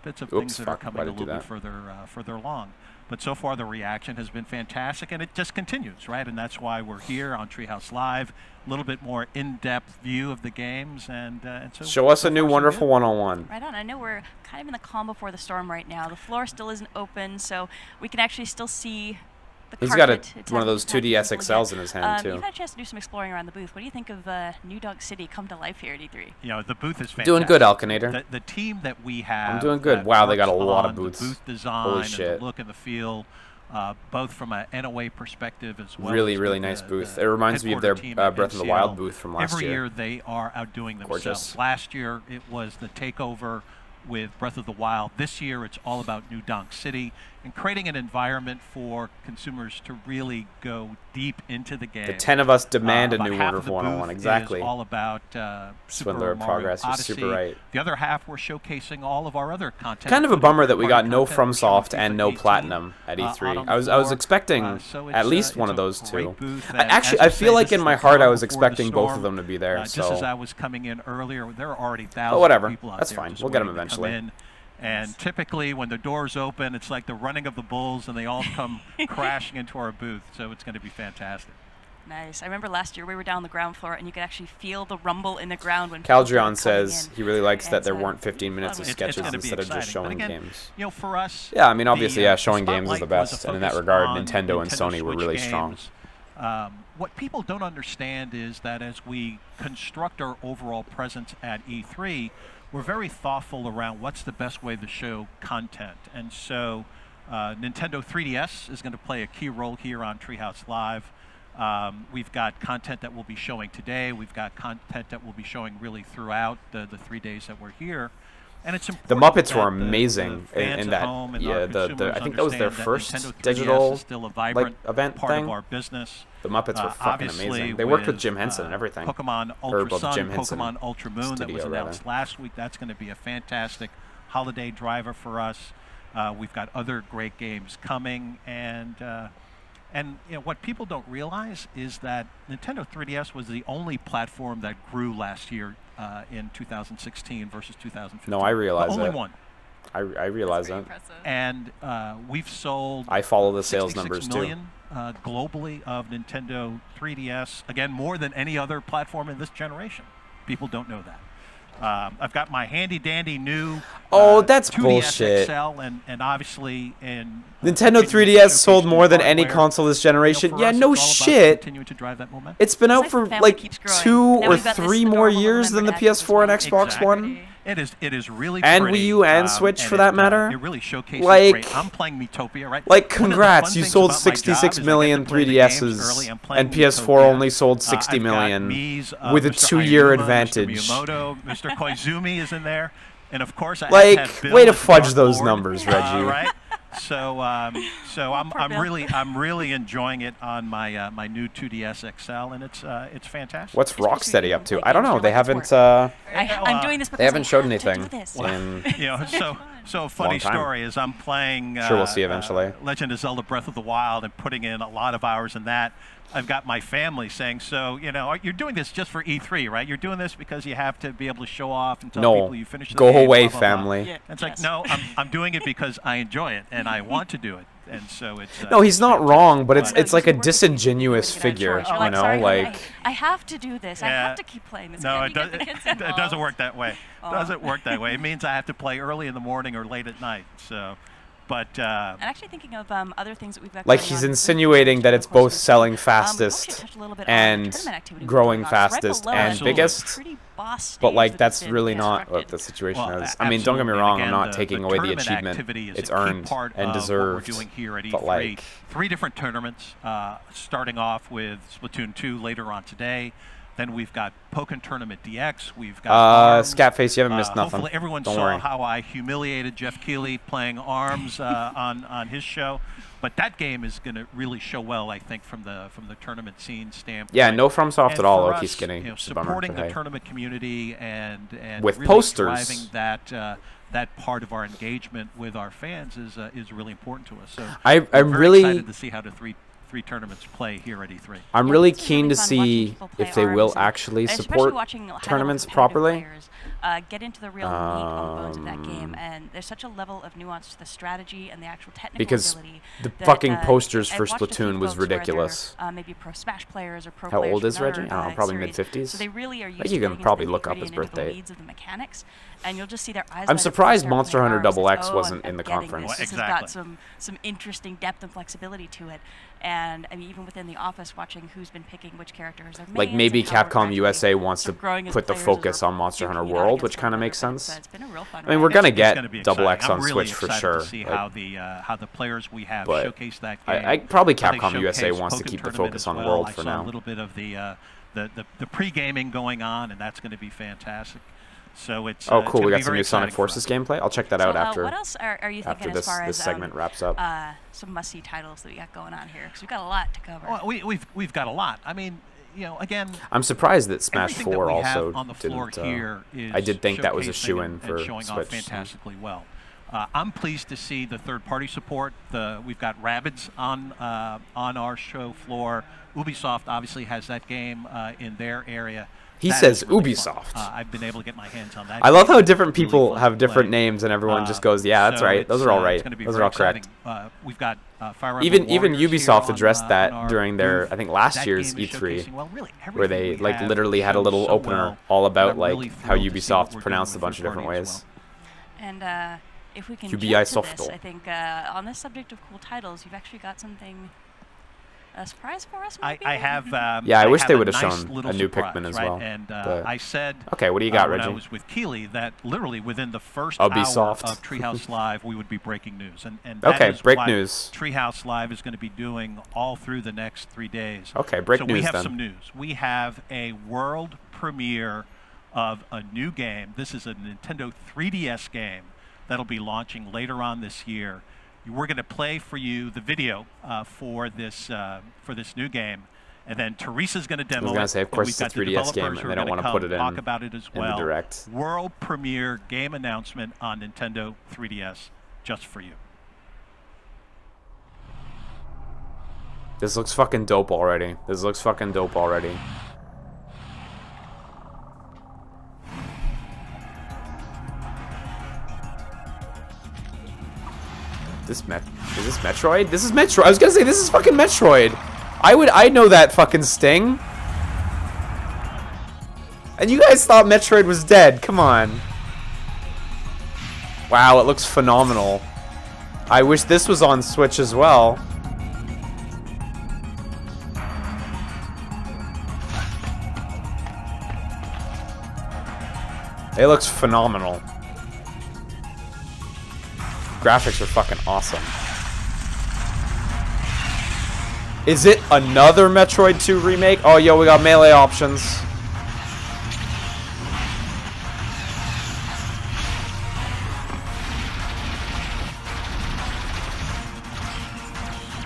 bits of things that are coming a little bit further along. But so far the reaction has been fantastic, and it just continues, right? And that's why we're here on Treehouse Live, a little bit more in-depth view of the games. And so show us a new wonderful one-on-one. Right on. I know we're kind of in the calm before the storm right now. The floor still isn't open, so we can actually still see the carpet. He's got one of those 2DS XLs in his hand, too. You've had a chance to do some exploring around the booth. What do you think of New Dog City come to life here at E3? You know, the booth is fantastic. Doing good, Alkinator. The team that we have. I'm doing good. Wow, they got a lot of booths. The booth design, holy shit. And the look and the feel, both from an NOA perspective as well. Really nice booth. It reminds me of their Breath of the Wild booth from last year. Every year they are outdoing themselves. Gorgeous. Last year it was the takeover with Breath of the Wild. This year it's all about New Donk City and creating an environment for consumers to really go deep into the game. The 10 of us demand a new wonderful one-on-one. Exactly. It's all about Swindler of Progress. You're super right. The other half we're showcasing all of our other content. Kind of a bummer that we got no FromSoft and no Platinum at E3. I was expecting at least one of those two. I feel like in my heart I was expecting both of them to be there. Just as I was coming in earlier, there are already thousands of people out there. That's fine. We'll get them eventually. And typically, when the doors open, it's like the running of the bulls, and they all come crashing into our booth. So it's going to be fantastic. Nice. I remember last year we were down on the ground floor, and you could actually feel the rumble in the ground when Caldrion says he really likes that there weren't 15 minutes of sketches instead of just showing games. You know, for us, yeah, I mean, obviously, showing games is the best, and in that regard, Nintendo and Sony were really strong. What people don't understand is that as we construct our overall presence at E3, we're very thoughtful around what's the best way to show content. And so Nintendo 3DS is going to play a key role here on Treehouse Live. We've got content that we'll be showing today. We've got content that we'll be showing really throughout the 3 days that we're here. And it's the Muppets were amazing in that. Yeah, I think that was their first digital event part of our business. The Muppets were fucking amazing. They worked with Jim Henson and everything. Pokemon Ultra Sun, Pokemon Ultra Moon that was announced last week. That's going to be a fantastic holiday driver for us. We've got other great games coming, and you know, what people don't realize is that Nintendo 3DS was the only platform that grew last year in 2016 versus 2015. No, I realize that. The only one. I realize that. And we've sold. I follow the sales numbers million, globally of Nintendo 3DS. Again, more than any other platform in this generation. People don't know that. I've got my handy-dandy new that's 2DS bullshit. XL, and obviously in Nintendo 3DS sold more than any console this generation. Yeah, no shit. It's been out for like 2 or 3 more years than the PS4 and Xbox One. It is really and pretty, Wii U and Switch for that matter. It really showcases like, great. I'm playing Miitopia, right? Like, congrats, you sold 66 million 3DSs, and PS4 only sold 60 million with a 2-year advantage. Miyamoto, Mr. Koizumi is in there, and of course, way to fudge those numbers, Reggie. Right? So I'm really enjoying it on my my new 2DS XL, and it's fantastic. What's Rocksteady up to? I don't know. They haven't. I'm doing this. They haven't showed anything. You know, So funny story is I'm playing Sure, we'll see eventually. Legend of Zelda Breath of the Wild and putting in a lot of hours in that. I've got my family saying, so, you know, you're doing this just for E3, right? You're doing this because you have to be able to show off and tell people you finished the game. Go away, blah, blah, blah. family. Yeah, it's like, no, I'm doing it because I enjoy it and I want to do it. And so it's no, he's not wrong, but it's like a disingenuous figure, you know, like I have to do this. I have to keep playing this. No, it doesn't work that way. Oh. It doesn't work that way. It means I have to play early in the morning or late at night. So, but I'm actually thinking of other things that we've got. like he's insinuating that it's both selling fastest and growing fastest and biggest. But like that's really not what the situation is. I mean, don't get me wrong. I'm not taking away the achievement. It's earned and deserved. But like 3 different tournaments, starting off with Splatoon 2 later on today. Then we've got Pokken Tournament DX. We've got ARMS. Scatface, you haven't missed nothing. Hopefully everyone Don't saw worry. how I humiliated Jeff Keighley playing ARMS on his show. But that game is going to really show well, I think, from the tournament scene standpoint. Yeah, no FromSoft and at all. for Low-key us, skinny. you know, It's a bummer, supporting but the hey. tournament community and With really posters. driving that part of our engagement with our fans is really important to us. So I'm we're very really excited to see how the three tournaments play here at E3. I'm really keen to see if they will actually support tournaments properly. Get into the real meat and bones of that game, and there's such a level of nuance to the strategy and the actual technical Because ability. the that, fucking posters I've for watched a few Splatoon was folks where they're, ridiculous. Maybe pro Smash players or pro How players old is from Reggie? other, I don't know, probably series. mid-50s. So they really are used Like to you can getting probably into the look up nitty-gritty his and into the birthday. weeds of the mechanics, and you'll just see their eyes light I'm up surprised when they Monster start Hunter playing ARMS. XX Oh, wasn't I'm in the getting conference. This. This has Exactly. got some interesting depth and flexibility to it, and I mean even within the office, watching who's been picking which characters are Like mains maybe and how we're Capcom gradually USA wants to sort of growing as put the players as focus we're on Monster Hunter duking it out World, against which kind of one makes another. sense. It's been a real fun I mean, ride. we're gonna It's get gonna be Double X exciting. on I'm really Switch for excited sure. to see like- how the players we have but showcase that game. I probably how they Capcom USA showcase wants to Pokken keep the Tournament focus as on well. World I for saw now. a little bit of the pre-gaming going on, and that's going to be fantastic. So it's Oh, cool! it's We gonna got be some very new Sonic exciting for Forces us. gameplay. I'll check that So, out after. what else are you thinking as far this as segment wraps up. some must-see titles that we got going on here? Because we've got a lot to cover. Well, we've got a lot. I mean, you know, again, I'm surprised that Smash everything that 4 we have also on the floor didn't. here is I did think that was a showcasing shoe-in and for showing off Switch. fantastically well. I'm pleased to see the third-party support. We've got Rabbids on our show floor. Ubisoft obviously has that game in their area. He That says is really Ubisoft. fun. I've been able to get my hands on that. I love game. how different It's really people fun have to different play. names, and everyone just goes, "Yeah, that's so right. Those are all it's right. gonna be Those are very all correct." exciting. We've got Fire Emblem Even Warriors Ubisoft here addressed on that our during their, booth. I think, last That year's game is E3, showcasing, well, really where they everything we like have literally had a shows little so opener well all that about I'm like really how thrilled to see what Ubisoft we're pronounced a doing bunch of with different third-party as ways. And if we can QBI jump to Softball. this, I think on this subject of cool titles, you've actually got something, a surprise for us, maybe? I have. Yeah, I wish they have would a have nice shown little a new surprise, Pikmin as right? well. And but- I said, okay, what do you got, when Reggie? I was with Keighley, that literally within the first hour Ubisoft. of Treehouse Live, we would be breaking news. And that Okay, is break what news. Treehouse Live is going to be doing all through the next 3 days. Okay, break so news we have then. some news. We have a world premiere of a new game. This is a Nintendo 3DS game that'll be launching later on this year. We're going to play for you the video for this new game, and then Teresa's going to demo it. I was going to say, of course, We've it's a got the 3DS game, developers and who they are don't gonna want to put come it talk about it as in well. the direct. World premiere game announcement on Nintendo 3DS just for you. This looks fucking dope already. This looks fucking dope already. Is this Metroid? This is Metroid. I was gonna say this is fucking Metroid. I know that fucking Sting. And you guys thought Metroid was dead. Come on. Wow, it looks phenomenal. I wish this was on Switch as well. It looks phenomenal. Graphics are fucking awesome. Is it another Metroid 2 remake? Oh, yo, we got melee options.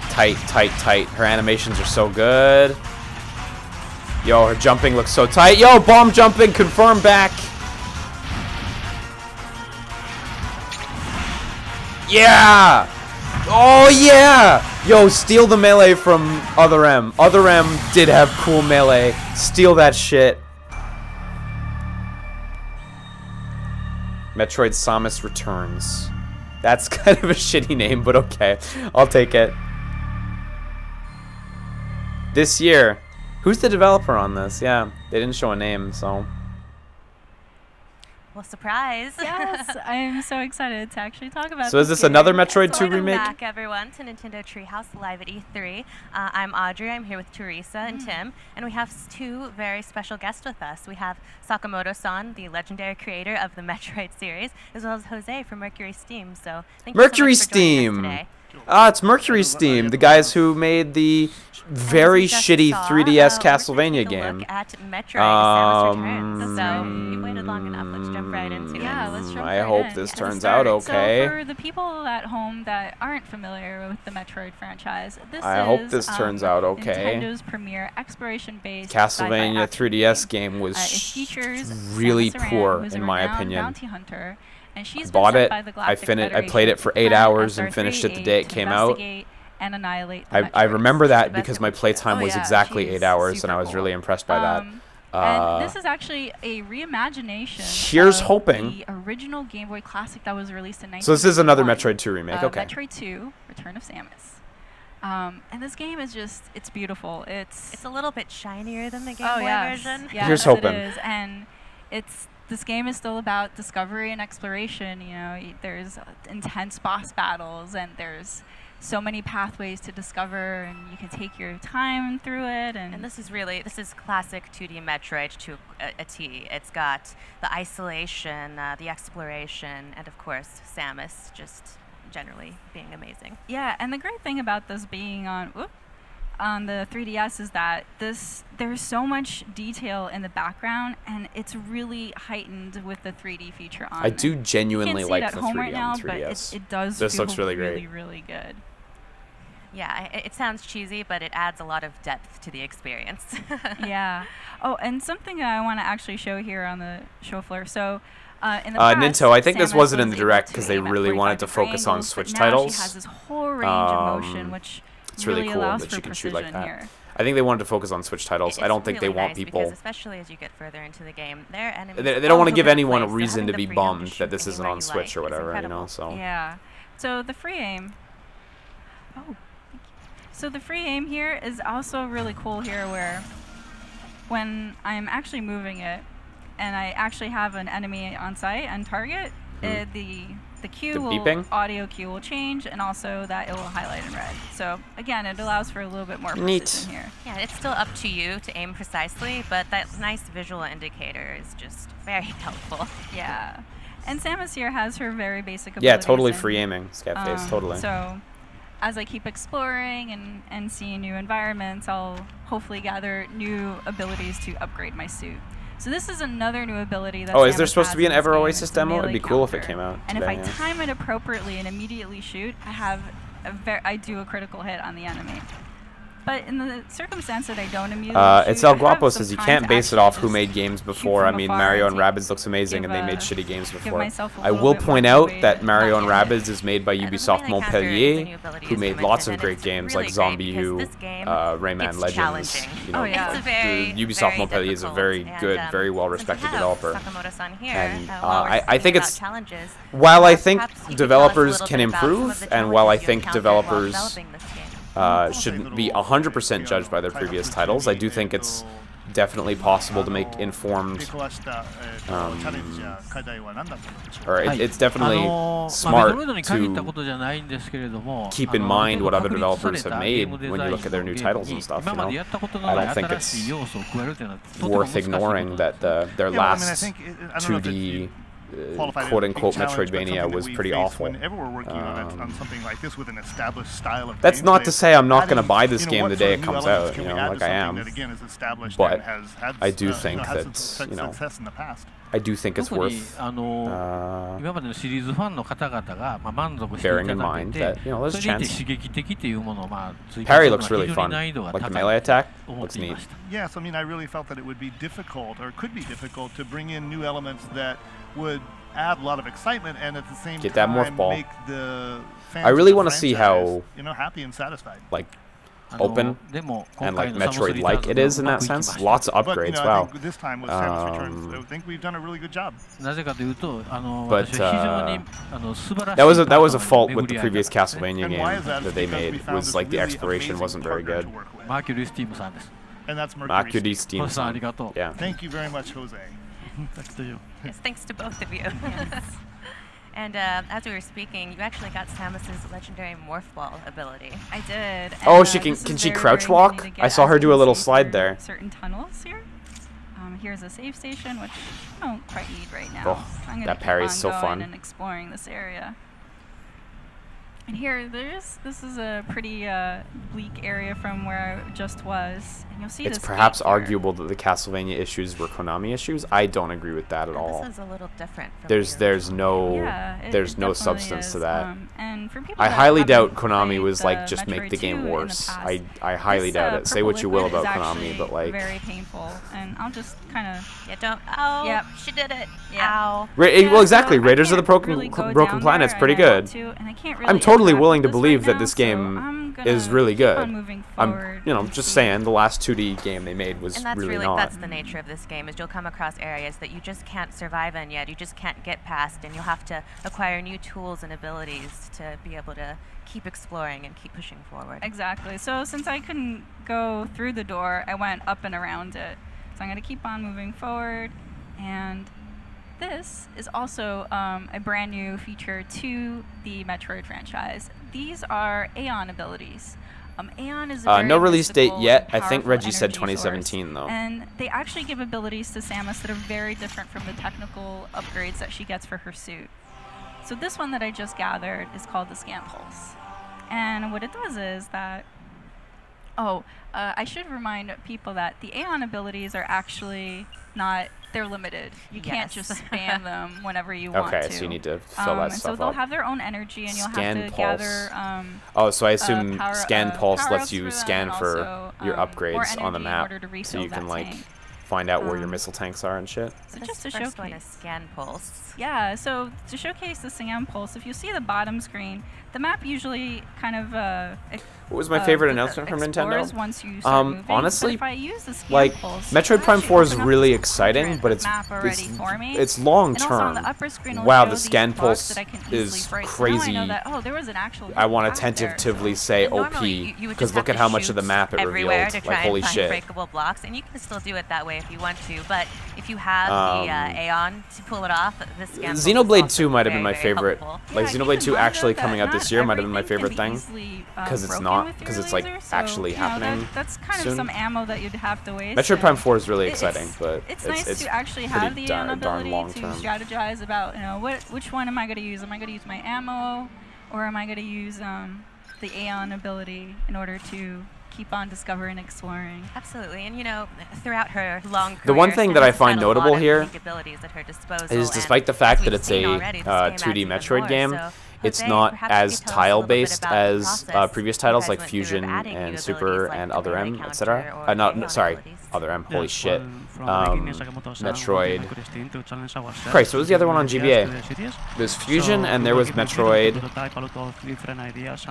Tight, tight, tight. Her animations are so good. Yo, her jumping looks so tight. Yo, bomb jumping, confirm back. Yeah! Oh yeah! Yo, steal the melee from Other M. Other M did have cool melee. Steal that shit. Metroid Samus Returns. That's kind of a shitty name, but okay. I'll take it. This year. Who's the developer on this? Yeah, they didn't show a name, so... Well, surprise. Yes, I am so excited to actually talk about So is this another Metroid 2 remake? Welcome back, everyone, to Nintendo Treehouse Live at E3. I'm Audrey. I'm here with Teresa and Tim, and we have two very special guests with us. We have Sakamoto-san, the legendary creator of the Metroid series, as well as Jose from Mercury Steam. So thank you so much for joining us today. Ah, it's Mercury Steam, the guys who made the very shitty 3DS Castlevania game. At Metroid Samus Returns. So you've waited long enough. Let's jump right into it. Yeah, let's jump I right hope in. this turns out okay. So for the people at home that aren't familiar with the Metroid franchise, this I hope this turns out okay. Nintendo's premier exploration-based Castlevania 3DS game was really poor, in my opinion. Bounty hunter, and she's I bought it. I played it for 8 hours and finished it the day it came out. And annihilate I remember that because my playtime was exactly 8 hours, and I was really impressed by that. And this is actually a reimagination. Here's of hoping. The original Game Boy Classic that was released in 1991. So this is another Metroid 2 remake. Okay. Metroid 2: Return of Samus. And this game is just—it's beautiful. It's a little bit shinier than the Game Boy version. Yes, here's hoping. It is. And this game is still about discovery and exploration. You know, there's intense boss battles, and there's so many pathways to discover, and you can take your time through it. And this is classic 2D Metroid to a T. It's got the isolation, the exploration, and of course Samus just generally being amazing. Yeah, and the great thing about this being on the 3DS is that there's so much detail in the background, and it's really heightened with the 3D feature on. I do genuinely like the 3D right now, on 3DS. But it does. This feel looks really great. Really good. Yeah, it sounds cheesy, but it adds a lot of depth to the experience. Yeah. Oh, and something I want to actually show here on the show floor. So, in the past, Ninto, I think this Samus wasn't in the was Direct able because to they aim at really wanted 45 to focus on angles, Switch but now titles. She has this whole range of motion, which it's really cool allows that for she can shoot like that. here. I think they wanted to focus on Switch titles. I don't think really they want nice people. because especially as you get further into the game, their enemies. They don't want to give all over the anyone a place, so reason having to the be freedom to bummed shoot that this isn't anywhere on you Switch or like is whatever, you know. incredible. So Yeah. So the free aim. So the free aim here is also really cool here, where when I'm actually moving it, and I actually have an enemy on sight and target, the cue audio cue will change, and also that it will highlight in red. So again, it allows for a little bit more precision here. Yeah, it's still up to you to aim precisely, but that nice visual indicator is just very helpful. Yeah. And Samus here has her very basic abilities. yeah, totally free aiming, Scatface, totally. So as I keep exploring and seeing new environments, I'll hopefully gather new abilities to upgrade my suit. So this is another new ability that is there supposed to be an Ever Oasis demo? It'd be cool if it came out And today, if I time it appropriately and immediately shoot, I do a critical hit on the enemy. But in the circumstance that I don't immediately shoot, It's El Guapo I have says you some can't time to base it off who actually made just games shoot before. I from mean, afar Mario and and Rabbids looks amazing, and they made give shitty games before. myself a I little will bit point more out leeway that to Mario and not Rabbids is made by Ubisoft Montpellier, who made lots of great games like Zombie U, Rayman Legends. You know, Ubisoft Montpellier is a very good, very well-respected developer. And I think it's, while I think developers can improve, and while I think developers shouldn't be 100% judged by their previous titles, I do think it's definitely possible to make informed, or it's definitely smart to keep in mind what other developers have made when you look at their new titles and stuff, you know? I don't think it's worth ignoring that their last 2D quote-unquote Metroidvania was pretty awful. Whenever we're working on something like this with an established style of that's not to say I'm not going to buy this you know, game the what day sort it of new comes elements out, can you we know, add like to I something am. that, again, is established But and has had, I do think had that, some you know, success in the past. I do think it's worth bearing in mind that, you know, there's a chance. Parry looks really fun. Like the melee attack looks neat. Yes, I mean, I really felt that it would be difficult, or could be difficult, to bring in new elements that would add a lot of excitement and at the same Get that time morph ball. make the fans I really of the want to see how, franchise, happy and satisfied. like, open and like Metroid-like it is in that sense. Lots of upgrades. But, wow. I think this time with Samus Returns, I think we've done a really good job. But that was a fault with the previous Castlevania game that they made. Was like the exploration wasn't very good. And that's Mercury Steam. Yeah. Thank you very much, Jose. Thanks to you. Yes, thanks to both of you. Yes. And as we were speaking, you actually got Samus's legendary morph ball ability. I did. Oh, can she crouch walk? I saw her do a little slide there. Certain tunnels here. Here's a save station, which I don't quite need right now. Oh, so I'm that parry is so fun. And exploring this area. And here, this is a pretty bleak area from where I just was. And you'll see it's this perhaps gate here. arguable that the Castlevania issues were Konami issues. I don't agree with that at all. This is a little different. From there's no it no substance is. to that. And for people I that highly haven't doubt Konami played was the like just make Metroid the game 2 in the worse. past, I highly doubt it. Say what you will about Konami, but like very painful. And I'll just kind of Oh, yep, she did it. Ow. well, exactly. Raiders of the really Broken Planet's pretty good. And I can't really I'm totally willing to this believe right that now, this so game I'm gonna is really keep good. on moving I'm, forward just saying the last 2D game they made was and that's really not. That's the nature of this game, is you'll come across areas that you just can't survive in yet, you just can't get past, and you'll have to acquire new tools and abilities to be able to keep exploring and keep pushing forward. Exactly. So since I couldn't go through the door, I went up and around it. So I'm going to keep on moving forward. And this is also a brand new feature to the Metroid franchise. These are Aeon abilities. Aeon is a very no release date mystical yet. and I think powerful Reggie said energy 2017 source. though. And they actually give abilities to Samus that are very different from the technical upgrades that she gets for her suit. So this one that I just gathered is called the Scan Pulse. And what it does is that, I should remind people that the Aeon abilities are actually not, they're limited. You can't just spam them whenever you want to. Okay, so you need to fill that and stuff so they'll up. have their own energy, and you'll Scan have to Pulse. gather so I assume Scan Pulse lets power-ups you for them, scan and for also, your more upgrades on the energy in map, order to so refill you can that like tank. find out where your missile tanks are and shit. So just to first one showcase. is Scan Pulse. Yeah, so to showcase the Scan Pulse, if you see the bottom screen, the map usually kind of What was my favorite announcement from explores Nintendo? once you start moving. Honestly, but if I use the Scan like Pulse, Metroid Prime it'll 4 is open up really this exciting, quadrant but of map already for me. it's long And also on term. the upper screen it'll Wow, show the these Scan bugs Pulse that I can easily is break. So crazy. now I know that, there was an actual I want to bug there. tentatively say OP Normally, you would because just look have at to how much of the shoot map it everywhere revealed. to Like try holy and find shit. breakable blocks, and you can still do it that way if you want to. But if you have the Aeon to pull it off, the Scan Pulse is Xenoblade also 2 might have been my very favorite. helpful. Like Yeah, Xenoblade keep 2 in mind, actually though, coming that out this not year might have been my everything favorite can thing be easily, because it's broken not with because your it's like laser, so, actually happening. That's kind soon. of some ammo that you'd have to waste. Metroid Prime 4 is really It's- exciting, but it's nice to actually pretty have the darn ability long to term. strategize about which one am I going to use? Am I going to use my ammo, or am I going to use the Aeon ability in order to keep on discovering and exploring? Absolutely, and throughout her long career, The one thing that I Samus find had a lot notable of here unique abilities at her disposal, is and despite the as fact that we've it's seen a already, this game adds 2D even Metroid more. game, So, it's Jose, not perhaps you as could tell us a little bit tile-based about the as process previous you titles guys like went through of Fusion adding new and abilities Super like and the Other melee M, counter etc. or No, Aeon sorry, abilities. Other M. Holy shit. Metroid. Christ, what was the other one on GBA? There's Fusion and there was Metroid.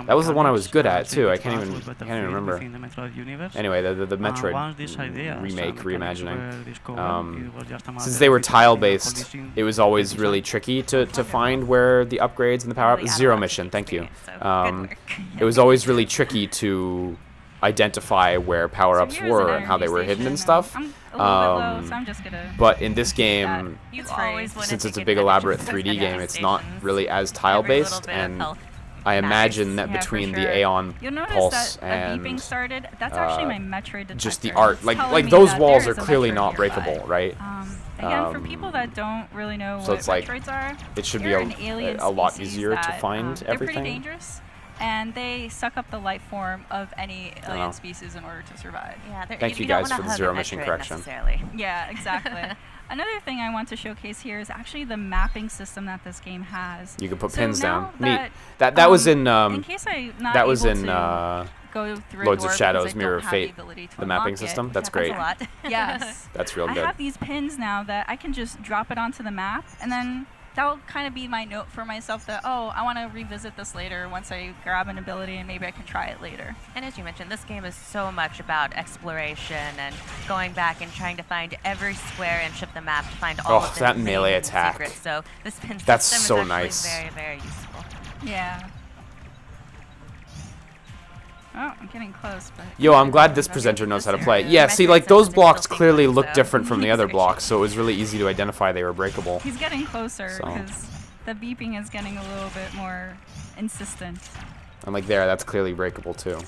That was the one I was good at too. I can't even remember. Anyway, the Metroid remake, reimagining. Since they were tile-based, it was always really tricky to find where the upgrades and the power-ups. Zero mission, thank you. It was always really tricky to identify where power-ups were and how they were hidden and stuff. But in this game, since it's a big elaborate 3D game, it's not really as tile-based, and I imagine that between the Aeon Pulse and That's actually my Metroid detector. just the art, It's telling like me those that walls there are is a clearly Metroid not nearby. breakable, right? Again, for people that don't really know so what it's like Metroids are, it should be they're an alien a lot species easier to that, find they're everything. pretty dangerous, and they suck up the life form of any alien species in order to survive. Yeah, thank you guys for the zero mission correction. Yeah, exactly. Another thing I want to showcase here is actually the mapping system that this game has. You can put So pins now down. that, Neat. That was in case I'm not that was able in to go through Lords a of door Shadows, because I Mirror don't of have Fate, ability to the mapping unlock it. system. That's Yeah, great. that's a lot. Yes. That's real I good. have these pins now that I can just drop it onto the map, and then that'll kind of be my note for myself that, oh, I want to revisit this later once I grab an ability and maybe I can try it later. And as you mentioned, this game is so much about exploration and going back and trying to find every square inch of the map to find all of the that melee attack. secrets. So this pin That's system so is actually nice. very, very useful. Yeah. Oh, I'm getting close, but... Yo, I'm glad this presenter knows how to play. Yeah, see, like, those blocks clearly look different from the other blocks, so it was really easy to identify they were breakable. He's getting closer, because the beeping is getting a little bit more insistent. And, like, that's clearly breakable, too.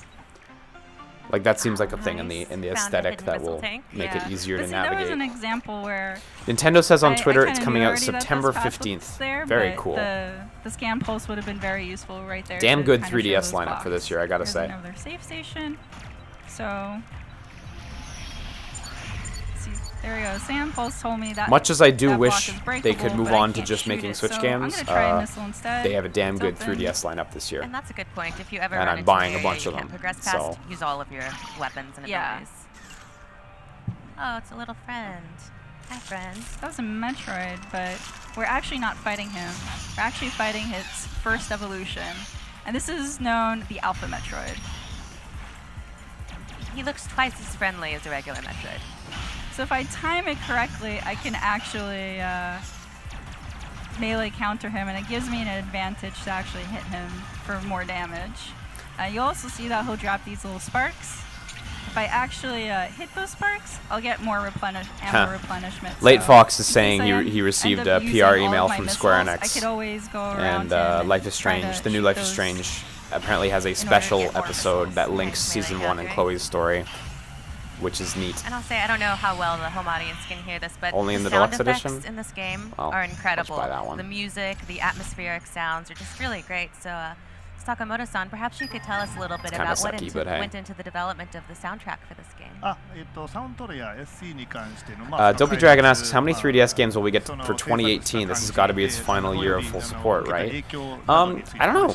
Like, that seems like a thing in the aesthetic that will make it easier to navigate. There was an example where... Nintendo says on Twitter it's coming out September 15th. Very cool. The scan pulse would have been very useful right there. Damn good 3DS lineup for this year, I gotta say. Another save station. So... See, there we go. Scan pulse told me that... Much as I do wish they could move on to just making Switch games, I'm gonna try missile instead. they have a damn good 3DS lineup this year. And that's a good point. If you ever and run I'm into buying an a bunch area of you them. can't progress past, use all of your weapons and abilities. Oh, it's a little friend. Hi, friend. That was a Metroid, but we're actually not fighting him. We're actually fighting his first evolution. And this is known the Alpha Metroid. He looks twice as friendly as a regular Metroid. So if I time it correctly, I can actually melee counter him, and it gives me an advantage to actually hit him for more damage. You'll also see that he'll drop these little sparks. If I actually hit those sparks, I'll get more ammo replenishment. Late so Fox is saying he received a PR email from Square missiles, Enix. I could always go around and Life is Strange, the new Life is Strange, apparently has a special episode that links Season 1 and Chloe's story, which is neat. And I'll say, I don't know how well the home audience can hear this, but Only in the sound deluxe effects edition? in this game Well, are incredible. let's buy that one. The music, the atmospheric sounds are just really great. So, Sakamoto-san, perhaps you could tell us a little bit about what went into the development of the soundtrack for this game. Dopey Dragon asks, how many 3DS games will we get for 2018? This has got to be its final year of full support, right? I don't know.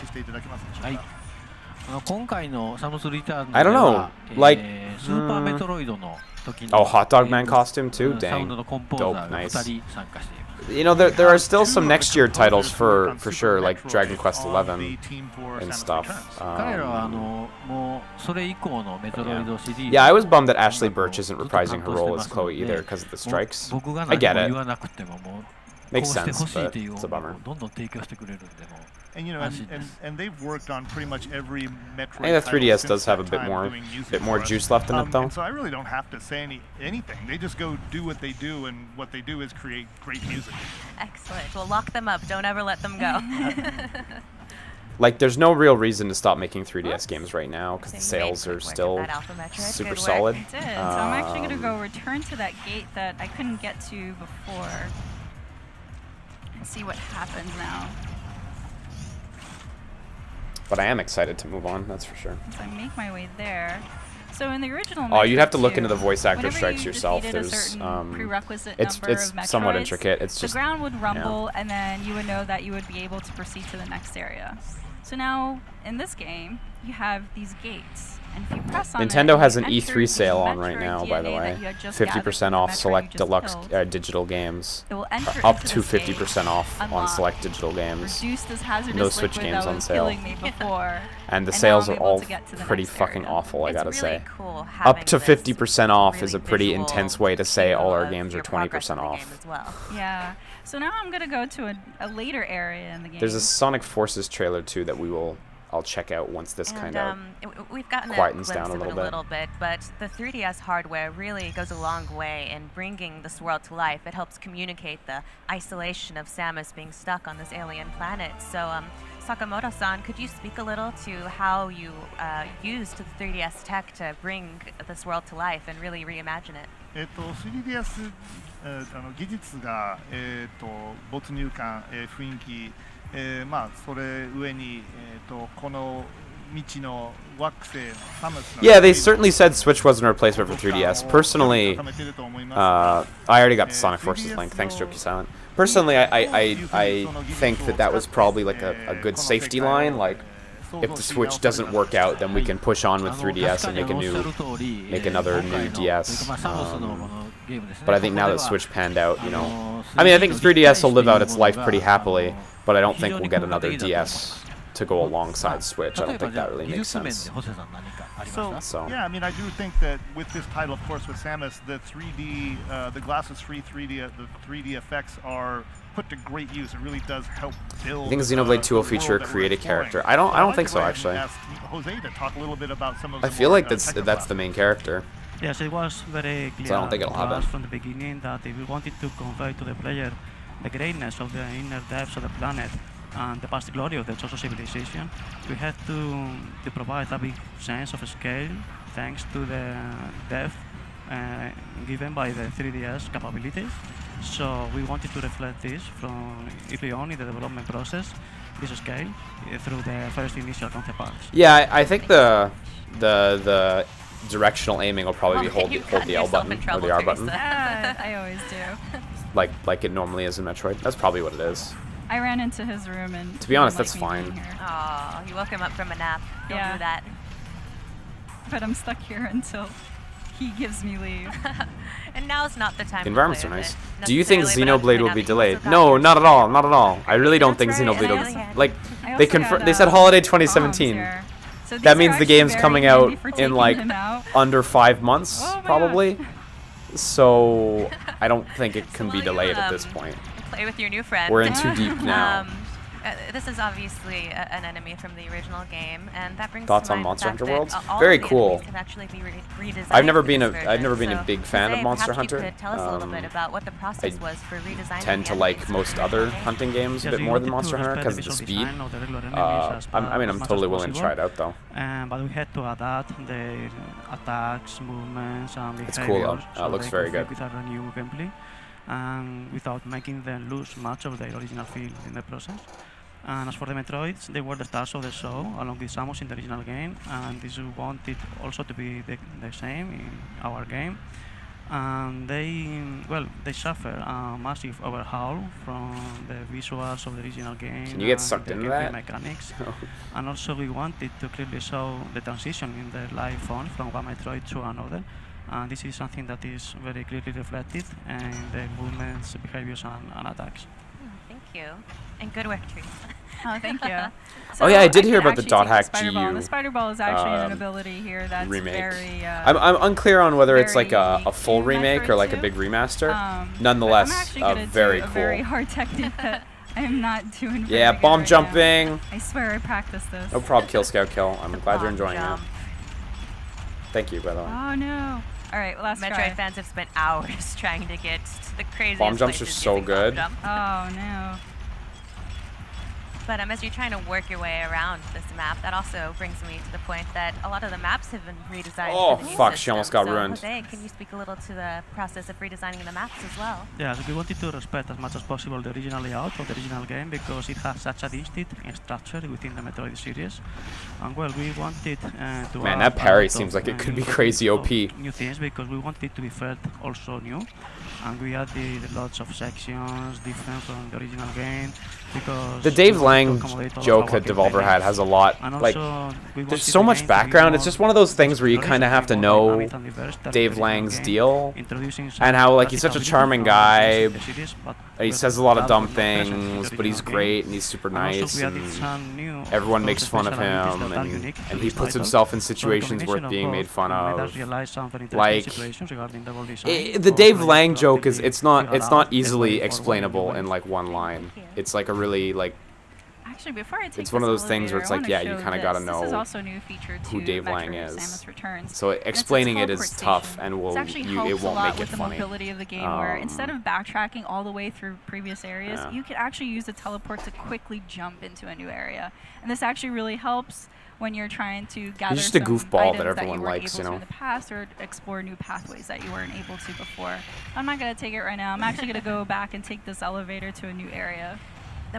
I don't know. Like, oh, Hot Dog Man costume too? Dang. Dope, nice. You know, there are still some next year titles for sure, like Dragon Quest XI and stuff. Yeah, I was bummed that Ashley Birch isn't reprising her role as Chloe either because of the strikes. I get it. Makes sense, but it's a bummer. And you know, and they've worked on pretty much every Metroid. I think the 3DS does have a bit more juice left in it, though. And so I really don't have to say anything. They just go do what they do, and what they do is create great music. Excellent. Well, lock them up. Don't ever let them go. Like, there's no real reason to stop making 3DS games right now because the sales are still super solid. So I'm actually going to go return to that gate that I couldn't get to before and see what happens now. But I am excited to move on, that's for sure. So I make my way there. So in the original oh, you'd have to Metroid look 2, into the voice actor whenever strikes you yourself. defeated There's prerequisite it's number of Metroids, somewhat intricate. It's just the ground would rumble, and then you would know that you would be able to proceed to the next area. So now in this game, you have these gates. And if you press on Nintendo it, has an you enter E3 sale the on right now, Metroid by the DNA way. that you had just 50% gathered off from the Metroid select you just deluxe killed. digital games. It will enter Up into to this game, 50% off on unlock, select digital games. reduce this hazardous No Switch liquid games that on was sale. killing me before, And the now sales I'm are able all to get to the pretty next fucking area. awful, I gotta really say. cool Up to having 50% off is a really pretty visual intense way to say all our view games of are your progress 20% in the off. game as well. Yeah. So now I'm gonna go to a later area in the game. There's a Sonic Forces trailer too that I'll check out once this kind of we've gotten quietens a down a glimpse of it little bit. But the 3DS hardware really goes a long way in bringing this world to life. It helps communicate the isolation of Samus being stuck on this alien planet. So, Sakamoto-san, could you speak a little to how you used the 3DS tech to bring this world to life and really reimagine it? 3DS 技術が没入感、雰囲気、まあそれ上にこの未知の惑星のサムスの Yeah, they certainly said Switch wasn't a replacement for 3DS. Personally, I already got the Sonic Forces link. Thanks, Jokey Silent. Personally, I think that was probably like a good safety line. Like, if the Switch doesn't work out, then we can push on with 3DS and make another new DS. But I think now that Switch panned out, you know, I mean, I think 3DS will live out its life pretty happily, but I don't think we'll get another DS to go alongside Switch. I don't think that really makes sense. So yeah, I mean, I do think that with this title, of course, with Samus, the 3D, the glasses-free 3D, the 3D effects are put to great use. It really does help build. I think Xenoblade 2 will feature a creative character. I don't think so, actually. Jose to talk a little bit about some of I feel like that's the main character. Yes, it was very clear So I don't think it'll happen from the beginning that if we wanted to convey to the player the greatness of the inner depths of the planet and the past glory of the social civilization, we had to provide a big sense of scale thanks to the depth given by the 3DS capabilities. So we wanted to reflect this from early on in the development process, this scale, through the first initial concept arts. Yeah, I think the directional aiming will probably be hold the L button or the R button. I always do. like it normally is in Metroid. That's probably what it is. I ran into his room and to be honest, that's fine. Oh, you woke him up from a nap. Don't do that. But I'm stuck here until he gives me leave. And now's not the time. The environments are nice. Do you think Xenoblade will be delayed? No, not at all. Not at all. I really don't think Xenoblade will. Like they said holiday 2017. So that means the game's coming out in like under 5 months, probably. So I don't think it can be delayed at this point. Play with your new friend. We're in too deep now. This is obviously an enemy from the original game, and that brings thoughts to on mind Monster the Hunter fact Worlds. that all Very of the cool. enemies have actually been redesigned I've never for been this version. a big fan of Jose, Monster perhaps Hunter. You could tell us a little bit about what the process was for redesigning. Tend to like most other hunting games a bit more than Monster Hunter because of the speed. I mean, I'm totally willing to try it out though. But we had to adapt the attacks, movements, and it's cool. So looks very good. With a new gameplay, without making them lose much of their original feel in the process. And as for the Metroids, they were the stars of the show, along with Samus in the original game, and this we wanted also to be the same in our game. And they suffer a massive overhaul from the visuals of the original game. Can you get sucked into that? Mechanics. And also we wanted to clearly show the transition in the life form from one Metroid to another. And this is something that is very clearly reflected in the movements, behaviors, and attacks. Thank you. And good work, Teresa. Oh, thank you. So yeah, I did hear about the Dot Hack GU. The Spider Ball is actually an ability here that's remake. Very... I'm unclear on whether it's like a full remake or like a big remaster. Nonetheless, very cool. A very hard technique that I'm not doing very Yeah, bomb right jumping. Now. I swear I practiced this. No problem, Kill Scout Kill. I'm glad you're enjoying it. Thank you, by the way. Oh no. All right, well, last Metroid fans have spent hours trying to get to the craziest bomb jumps are so good. Oh no. But as you're trying to work your way around this map, that also brings me to the point that a lot of the maps have been redesigned. Oh, for the new fuck, system. she almost got ruined. Jose, can you speak a little to the process of redesigning the maps as well? Yeah, we wanted to respect as much as possible the original layout of the original game because it has such a distinct structure within the Metroid series. And well, we wanted to Man, that parry seems like it could be crazy OP. New things because we wanted to be felt also new. And we added lots of sections different from the original game because the Dave Lang joke that Devolver had has a lot. Like, there's so much background. It's just one of those things where you kind of have to know Dave Lang's deal and how like he's such a charming guy. He says a lot of dumb things, but he's great and he's super nice. And everyone makes fun of him, and he puts himself in situations worth being made fun of. Like, the Dave Lang joke is it's not easily explainable in like one line. It's like a really like. Actually, before I take it's one of those things where it's like, yeah, you kind of got to know who Dave Lang is. So explaining it is tough, and it won't make it funny. With the mobility of the game, where instead of backtracking all the way through previous areas, you could actually use the teleport to quickly jump into a new area, and this actually really helps when you're trying to gather He's just a goofball that that everyone you likes, you know. In the past, or explore new pathways that you weren't able to before. I'm not gonna take it right now. I'm actually gonna go back and take this elevator to a new area.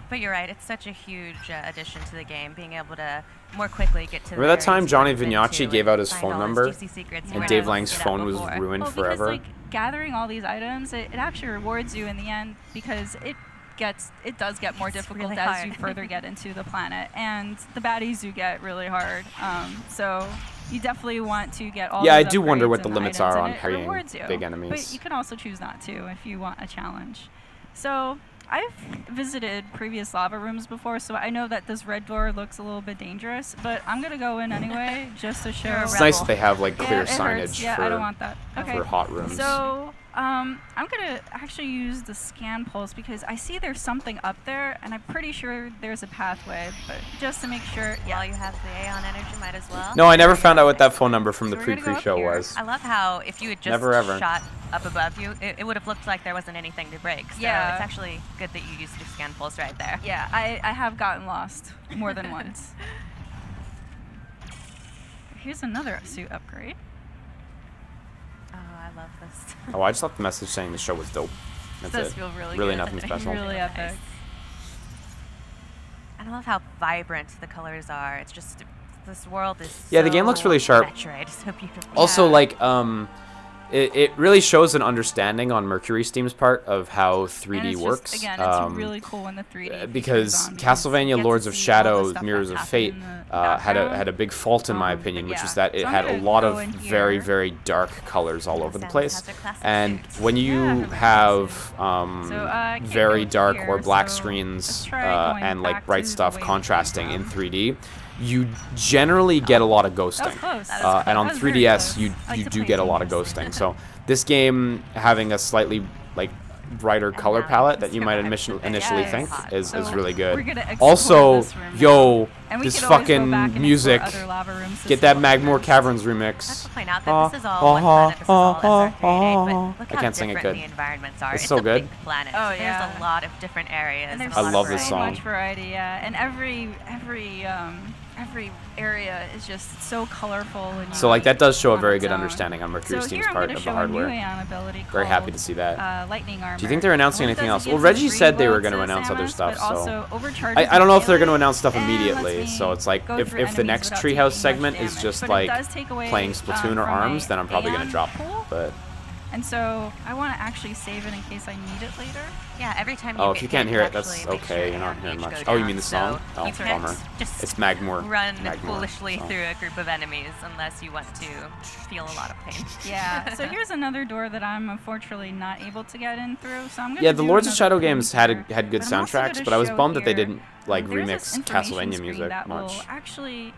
But you're right, it's such a huge addition to the game, being able to more quickly get to. Remember that time Johnny Vignacci gave out his phone number, and Dave Lang's phone was ruined forever? Because, like, gathering all these items, it actually rewards you in the end because it does get more difficult as you further get into the planet, and the baddies do get really hard. So you definitely want to get all. Yeah, I those do wonder upgrades what the and limits items, are and on it carrying rewards you. big enemies. But you can also choose not to if you want a challenge. So I've visited previous lava rooms before, so I know that this red door looks a little bit dangerous, but I'm gonna go in anyway just to show. It's nice that they have like clear it hurts. signage Yeah, for, I don't want that. Okay. for hot rooms. So I'm gonna actually use the scan pulse because I see there's something up there, and I'm pretty sure there's a pathway. But just to make sure, While you have the Aeon energy, might as well. No, I never found out what that phone number from the we're gonna go up pre-show here. was. I love how if you had just Never ever. shot up above you, it would have looked like there wasn't anything to break. So Yeah. it's actually good that you used your scan pulse right there. Yeah, I have gotten lost more than once. Here's another suit upgrade. Oh, I love this. Oh, I just left the message saying the show was dope. That's Does it. feel really Really good. nothing special. Really epic. And I love how vibrant the colors are. It's just, this world is Yeah, the game looks really sharp. Metroid, so beautiful. Also, like, it really shows an understanding on Mercury Steam's part of how 3D And it's works. Just, again, it's really cool when the 3D because Castlevania Lords of Shadow Mirrors of Fate had a big fault in my opinion, which is that it had a lot of very, very dark colors all over the place. And when you have very dark or black screens and like bright stuff contrasting in 3D, you generally get a lot of ghosting. And on 3DS, you do get a lot of ghosting. So this game having a slightly like brighter color palette that you might initially think is really good. Also, yo, this fucking music. Get that Magmoor Caverns remix. Point out that this is all one planet, this is all SR38, but look I how can't sing it different good. the environments are. It's so a good. Big planet. Oh, There's yeah. a lot of different areas. And there's I love this so song. much variety, yeah. And every area is just so colorful and So like that does show a very its good own. understanding on Mercury So Steam's here I'm part gonna of the show a new hardware. Aeon ability Very happy called, to see that. Lightning Armor. Do you think they're announcing What it anything does, else? it Well, gives Reggie us said they were reloads going to as announce other ammo, stuff, but so also overcharges I don't know if the they're going to melee announce stuff and immediately. lets So me it's like go if through the enemies next without Treehouse taking much segment is damage. just But it like does take away, playing Splatoon or from ARMS, a then I'm probably going to Aeon drop. pool. But And so I want to actually save it in case I need it later. Yeah, every time oh, you if get you can't hit, hear it, actually that's make sure okay. You're your not hearing gauge much. go Oh, you down, mean the so song? Oh, you can't bummer. just It's Magmoor. run Magmoor, foolishly so. through a group of enemies unless you want to feel a lot of pain. Yeah. So here's another door that I'm unfortunately not able to get in through. So I'm gonna Yeah, the do Lords of another Shadow pin games here. had good But I'm also soundtracks, gonna but I was show bummed that they here, didn't like there's remix this information Castlevania screen music that will much. actually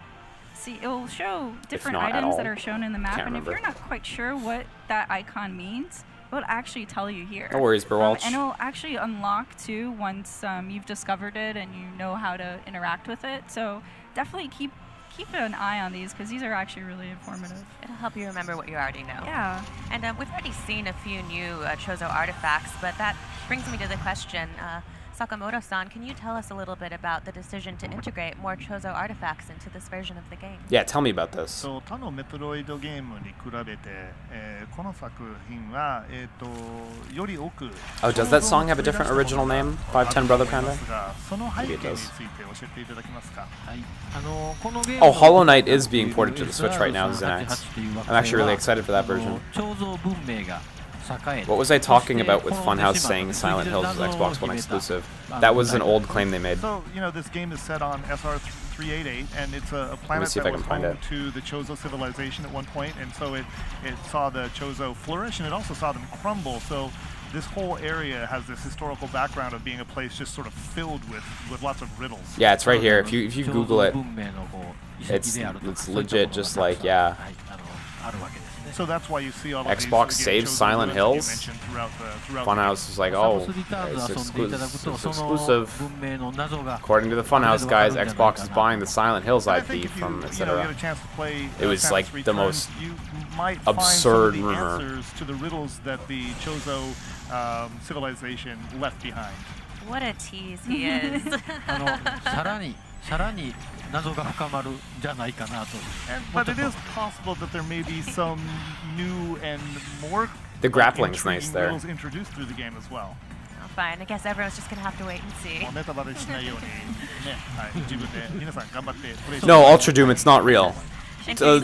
see, it will show different not at items all. that are shown in the map, Can't and if remember. you're not quite sure what that icon means, it will actually tell you here. No worries, Berwalch. And it will actually unlock too once you've discovered it and you know how to interact with it. So definitely keep an eye on these because these are actually really informative. It'll help you remember what you already know. Yeah. And we've already seen a few new Chozo artifacts, but that brings me to the question. Sakamoto-san, can you tell us a little bit about the decision to integrate more Chozo artifacts into this version of the game? Yeah, tell me about this. 他のメトロイドゲームに比べて、この作品は、より多く Oh, does that song have a different original name? 510 Brother Panda? その背 Maybe 景 it に does. ついて教えていただけますか。 Oh, Hollow Knight is being ported to the Switch right now, Xanax. I'm actually really excited for that version. What was I talking about with Funhouse saying Silent Hills is Xbox One exclusive? That was an old claim they made. So, you know, this game is set on SR388, and it's a planet see if that I can was find home it. to the Chozo civilization at one point, and so it saw the Chozo flourish, and it also saw them crumble. So this whole area has this historical background of being a place just sort of filled with lots of riddles. Yeah, it's right here. If you Google it, it's legit. Just like yeah. So that's why you see all of Xbox these, saves Chozo Silent ruins that you Hills. mentioned throughout the Funhouse is like, oh, it's exclusive. According to the Funhouse guys, Xbox is buying the Silent Hills IP from etc. It was like the most absurd rumor. Answers to the riddles that the Chozo civilization left behind. What a tease he is. But it is possible that there may be some new and more The grappling's nice there. riddles introduced through the game as well. Oh, fine, I guess everyone's just gonna have to wait and see. No, Ultra Doom, it's not real. To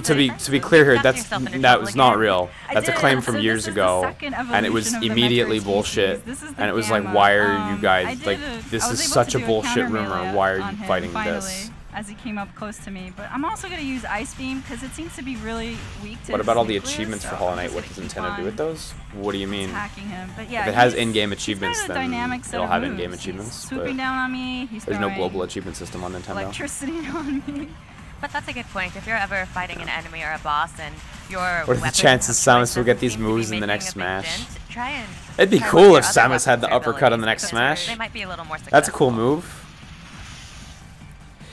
be clear here, that was not real. That's a claim from years ago, and it was immediately bullshit. And it was like, why are you guys like? This is such a bullshit rumor. Why are you fighting this? as he came up close to me. But I'm also going to use Ice Beam because it seems to be really weak to What about all the nuclear, achievements so for Hollow I'm Knight? just What gonna does keep Nintendo do on with those? What do you mean? attacking him. But yeah, If it has he's- in-game he's achievements, got a then dynamic set it'll of have moves. in-game He's achievements. swooping down on me. He's There's no throwing global achievement system on Nintendo. electricity on me. But that's a good point. If you're ever fighting an enemy or a boss and your What are the chances Samus will get these moves in the next Smash? try and It'd be try cool with if your other Samus had the weapons or uppercut on the abilities next because Smash. They might be a little more successful. That's a cool move.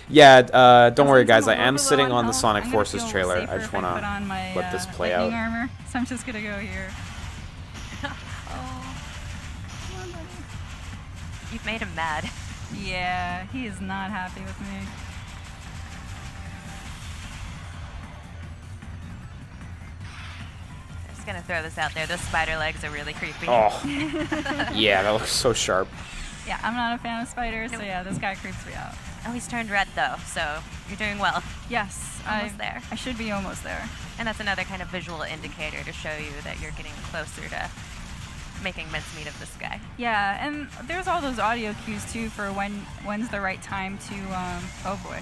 Yeah, don't worry guys, I am sitting on the Sonic Forces trailer. I just want to let this play out. Armor, so I'm just gonna go here. You've made him mad. Yeah, he is not happy with me. I'm just gonna throw this out there. Those spider legs are really creepy. Oh, yeah, that looks so sharp. Yeah, I'm not a fan of spiders, so yeah, this guy creeps me out. Oh, he's turned red though, so you're doing well. Yes, almost there. I should be almost there. And that's another kind of visual indicator to show you that you're getting closer to making mincemeat of this guy. Yeah, and there's all those audio cues too for when's the right time to oh boy.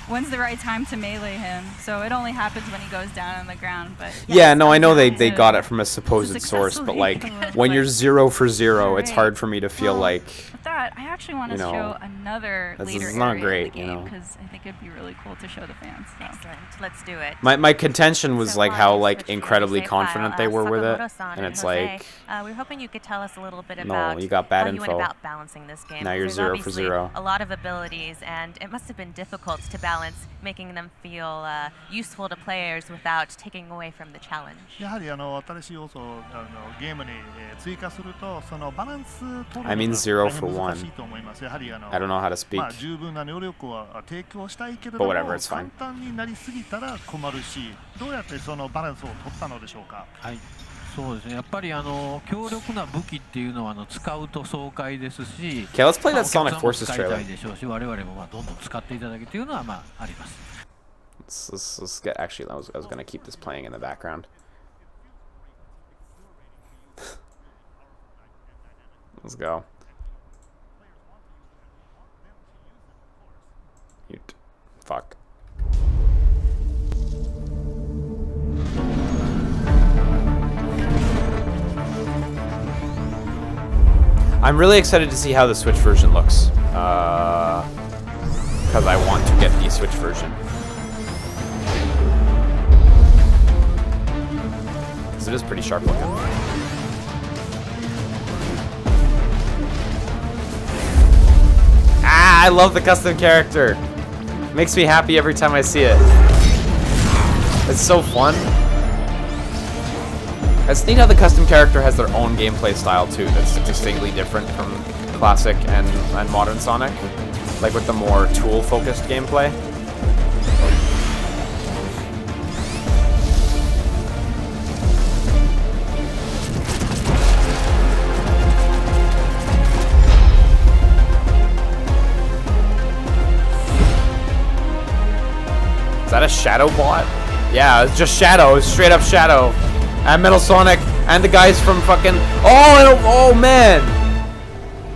When's the right time to melee him? So it only happens when he goes down on the ground. But Yeah, no, I know they got it from a supposed source, but like when you're 0 for 0, it's hard for me to feel like. With that, I actually want to you know, show another this later is not area great, of the you game know. because I think it'd be really cool to show the fans. So. Excellent. Let's do it. My contention was like how like incredibly confident they were with it, and it's like, we're hoping you could tell us a little bit no, about you got bad how you went info. about balancing this game. Now you're There's 0 for obviously 0. a lot of abilities, and it must have been difficult to balance making them feel useful to players without taking away from the challenge. やはり新しい要素をゲームに追加するとそのバランス取る I mean 0 for 1. しいと思います。やはり I don't know how to speak. まあ十分な能力を提供したいけれど But も whatever, it's 簡 fine. 単になりすぎたら困るし、どうやってそのバランスを取ったのでしょうか。はい。そうですね。やっぱり強力な武器っていうのは使うと爽快ですし。 Okay, let's play that お客さんも Sonic Forces 使いた trailer. いでしょうし、我々もどんどん使っていただけというのはあります。Let's get. Actually, I was gonna keep this playing in the background. Let's go. Mute. Fuck. I'm really excited to see how the Switch version looks. Because I want to get the Switch version. Because it is pretty sharp looking. Ah, I love the custom character. Makes me happy every time I see it. It's so fun. It's neat how the custom character has their own gameplay style too that's distinctly different from classic and modern Sonic. Like with the more tool-focused gameplay. Is that a Shadow bot? Yeah, it's just Shadow. It's straight up Shadow. And Metal Sonic and the guys from fucking... Oh man!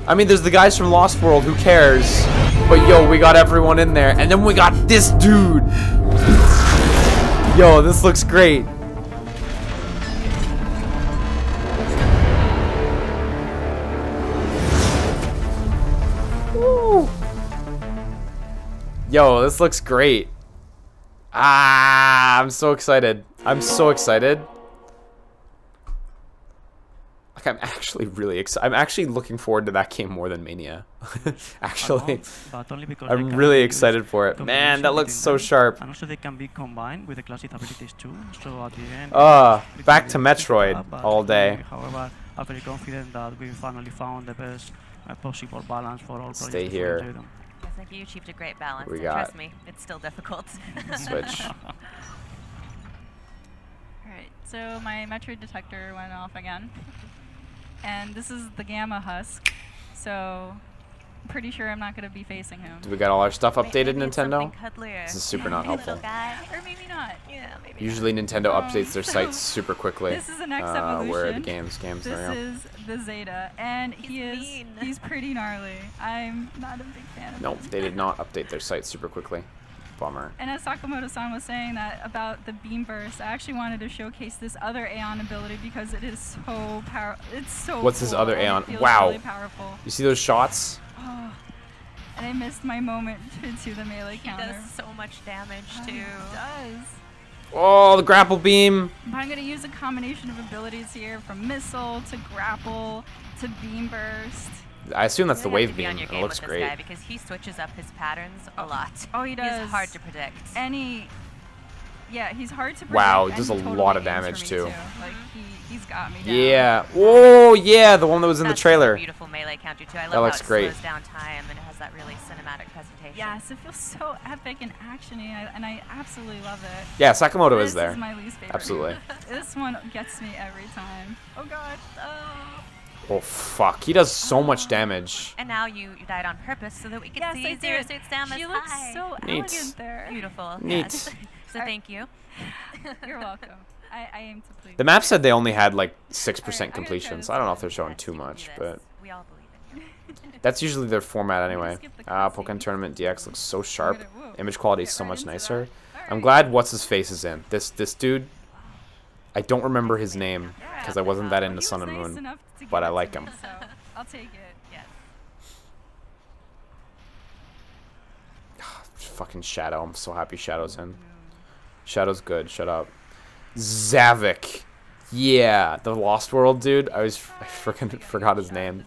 I mean, there's the guys from Lost World, who cares? But yo, we got everyone in there. And then we got this dude! Yo, this looks great. Woo. Yo, this looks great. Ah, I'm so excited. I'm so excited. Like, I'm actually really excited. I'm actually looking forward to that game more than Mania. Actually, I'm really excited for it. Man, that looks so sharp. And also they can be combined with the classic abilities too. So at the end, back to Metroid all day. However, I'm very confident that we finally found the best possible balance for all Stay players. here. I think you achieved a great balance. We and got trust me, it's still difficult. Switch. Alright, so my Metroid detector went off again. And this is the Gamma Husk. So pretty sure I'm not going to be facing him. Do we got all our stuff updated, Nintendo? Cuddlier. This is super not helpful. Or maybe not. Yeah, maybe Usually Nintendo updates their sites super quickly. This is the next evolution. Where are the games? This There we go. is the Zeta, and he's pretty gnarly. I'm not a big fan of No, him. they did not update their site super quickly. Bummer. And as Sakamoto-san was saying that about the beam burst, I actually wanted to showcase this other Aeon ability because it is so powerful. It's so What's this cool, other and it Aeon? feels Wow. really powerful. You see those shots? Oh, and I missed my moment to the melee counter. He does so much damage too. He does. Oh, the grapple beam. But I'm going to use a combination of abilities here, from missile to grapple to beam burst. I assume that's the You have to wave be on beam. your It game looks with great. This guy because he switches up his patterns a lot. Oh, he does. He's hard to predict. And he's hard to predict. Wow, it and does he a totally lot of games for damage me, too. Like he's got me down. Yeah. Oh, yeah, the one that was in the trailer. Beautiful melee counter too. I love That looks how it great. slows down time and it has that really cinematic presentation. Yes, it feels so epic and actiony, and I absolutely love it. Yeah, Sakamoto This is there. Is my least favorite. Absolutely. This one gets me every time. Oh god. Oh, fuck. He does so much damage. And now you died on purpose so that we could Yes, see I Zero did. Suit Samus She looks high. so Neat. elegant there. Beautiful. Neat. Yes. So thank you. You're welcome. I aim to please. The map said they only had like 6% completion, so I don't know if they're showing too much, but We all believe in you. that's usually their format anyway. Pokemon Tournament DX looks so sharp. Image quality is so much nicer. I'm glad what's his face is in. This dude, I don't remember his name because I wasn't that into Sun and Moon, but I like him. So I'll take it. Yes. Fucking Shadow. I'm so happy Shadow's in. Shadow's good. Shut up. Zavik. Yeah, the Lost World dude. I freaking forgot his name.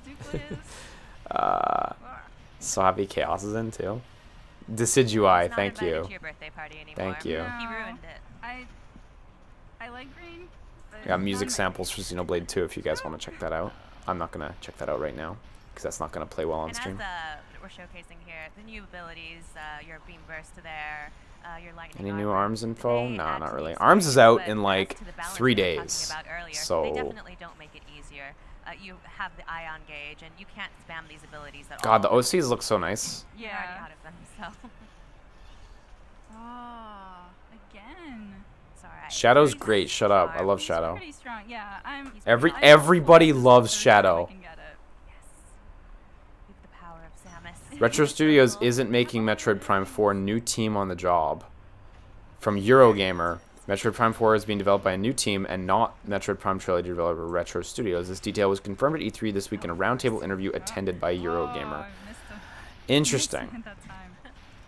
So happy Chaos is in too. Decidui, thank you. Thank you. He ruined it. I like green. I got music samples for Xenoblade 2 if you guys want to check that out. I'm not gonna check that out right now because that's not gonna play well on And stream. as we're showcasing here, the new abilities, your beam burst there, your lightning. Any new ARMS info? No, not really. ARMS is out in like 3 days. They So definitely don't make it easier. You have the ion gauge, and you can't spam these abilities at all. God, the OCs look so nice. You're already out of them, so. Oh, again. It's alright. Shadow's great. Shut up. I love Shadow. Pretty strong. Yeah, I'm. Everybody loves Shadow. Retro Studios isn't making Metroid Prime 4. New team on the job. From Eurogamer, Metroid Prime 4 is being developed by a new team and not Metroid Prime trilogy developer Retro Studios. This detail was confirmed at E3 this week in a roundtable interview attended by Eurogamer. Interesting.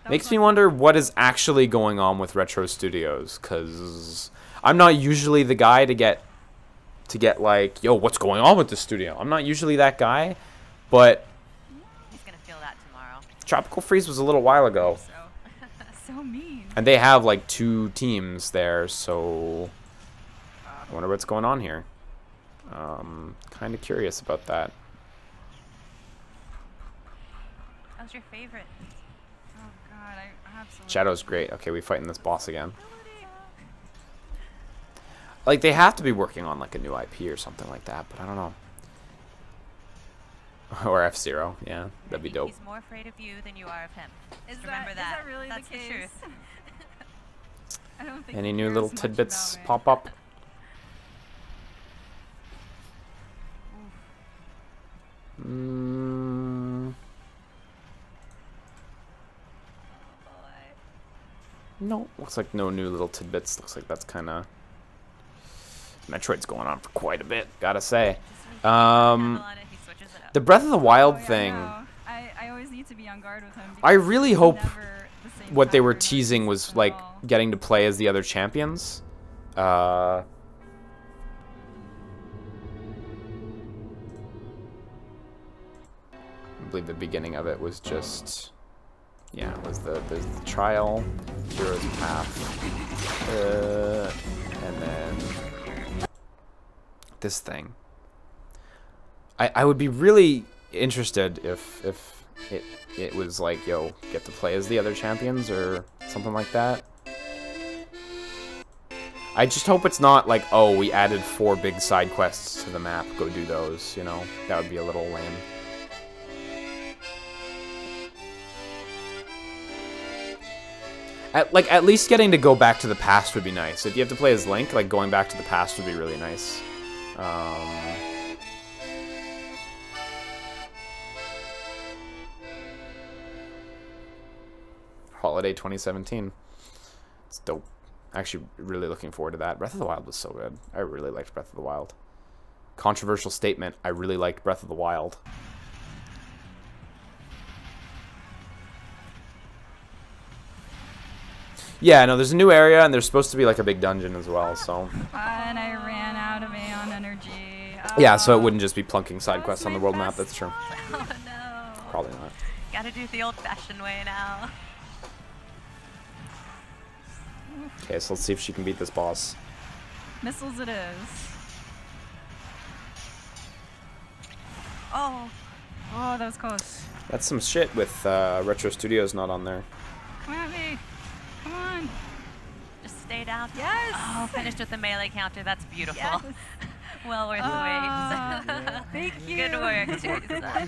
Makes me wonder what is actually going on with Retro Studios, because I'm not usually the guy to get like, yo, what's going on with the studio? I'm not usually that guy, but He's gonna feel that tomorrow. Tropical Freeze was a little while ago. So mean. And they have like 2 teams there, so I wonder what's going on here. Kind of curious about that. That was your favorite. Oh god, I absolutely. Shadow's great. Okay, we fighting this boss again. Like, they have to be working on like a new IP or something like that, but I don't know. Or F-Zero, yeah, that'd be dope. He's more afraid of you than you are of him. Remember that? Is that really That's the case? truth. I don't think Any he new cares little much tidbits about me. pop up? No, looks like no new little tidbits. Looks like that's kind of... Metroid's going on for quite a bit, gotta say. The Breath of the Wild thing... I always need to be on guard with him. I really hope never the same what they were teasing was like getting to play as the other champions. I believe the beginning of it was just, yeah, it was the trial, Hero's Path, and then this thing. I would be really interested if it was like, yo, get to play as the other champions or something like that. I just hope it's not like, oh, we added 4 big side quests to the map, go do those, you know? That would be a little lame. At least getting to go back to the past would be nice. If you have to play as Link, like going back to the past would be really nice. Holiday 2017. It's dope. Actually, really looking forward to that. Breath of the Wild was so good. I really liked Breath of the Wild. Controversial statement. I really liked Breath of the Wild. Yeah, no, there's a new area, and there's supposed to be like a big dungeon as well, so... And I ran out of Aeon energy. Yeah, so it wouldn't just be plunking side quests on the world map, that's true. Oh no. Probably not. Gotta do it the old-fashioned way now. Okay, so let's see if she can beat this boss. Missiles it is. Oh. Oh, that was close. That's some shit with Retro Studios not on there. Come at me. Come on. Just stay down. Yes. Oh, finished with the melee counter. That's beautiful. Yes. Well worth the wait. Thank you. Good work, Teresa.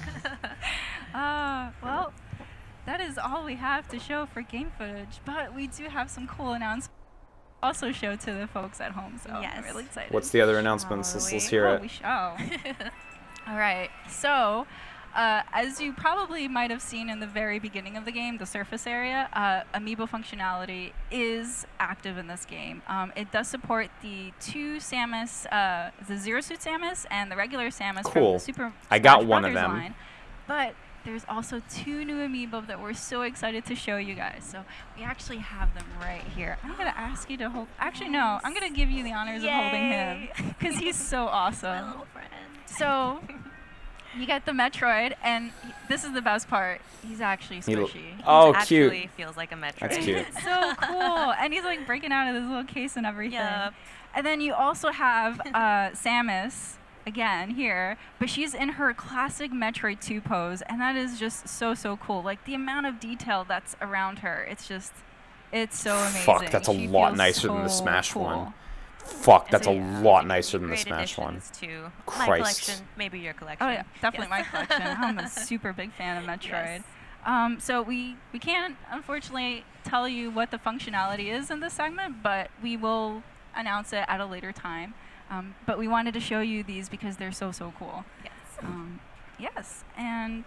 Well, that is all we have to show for game footage, but we do have some cool announcements also show to the folks at home, so I'm really excited. What's the other announcements? Let's hear it. All right, so as you probably might have seen in the very beginning of the game, the surface area, amiibo functionality is active in this game. It does support the two Samus, the Zero Suit Samus and the regular Samus from the Super I got Smash one of Brothers them. line. But there's also two new amiibo that we're so excited to show you guys. So we actually have them right here. I'm going to ask you to hold... Actually, no. I'm going to give you the honors of holding him because he's so awesome. My little friend. So you get the Metroid, and this is the best part. He's actually squishy. Oh, He cute. actually feels like a Metroid. That's cute. It's so cool. And he's like breaking out of this little case and everything. Yep. And then you also have Samus. Again here, but she's in her classic Metroid 2 pose, and that is just so cool. Like the amount of detail that's around her, it's so amazing. Fuck, that's a She lot feels nicer than the so Smash cool. one. Fuck, And that's so, a lot nicer than the great Smash one. additions to my Christ. collection, maybe your collection. Oh yeah, definitely Yes. my collection. I'm a super big fan of Metroid. Yes. So we can't unfortunately tell you what the functionality is in this segment, but we will announce it at a later time. But we wanted to show you these because they're so cool. Yes. Yes, and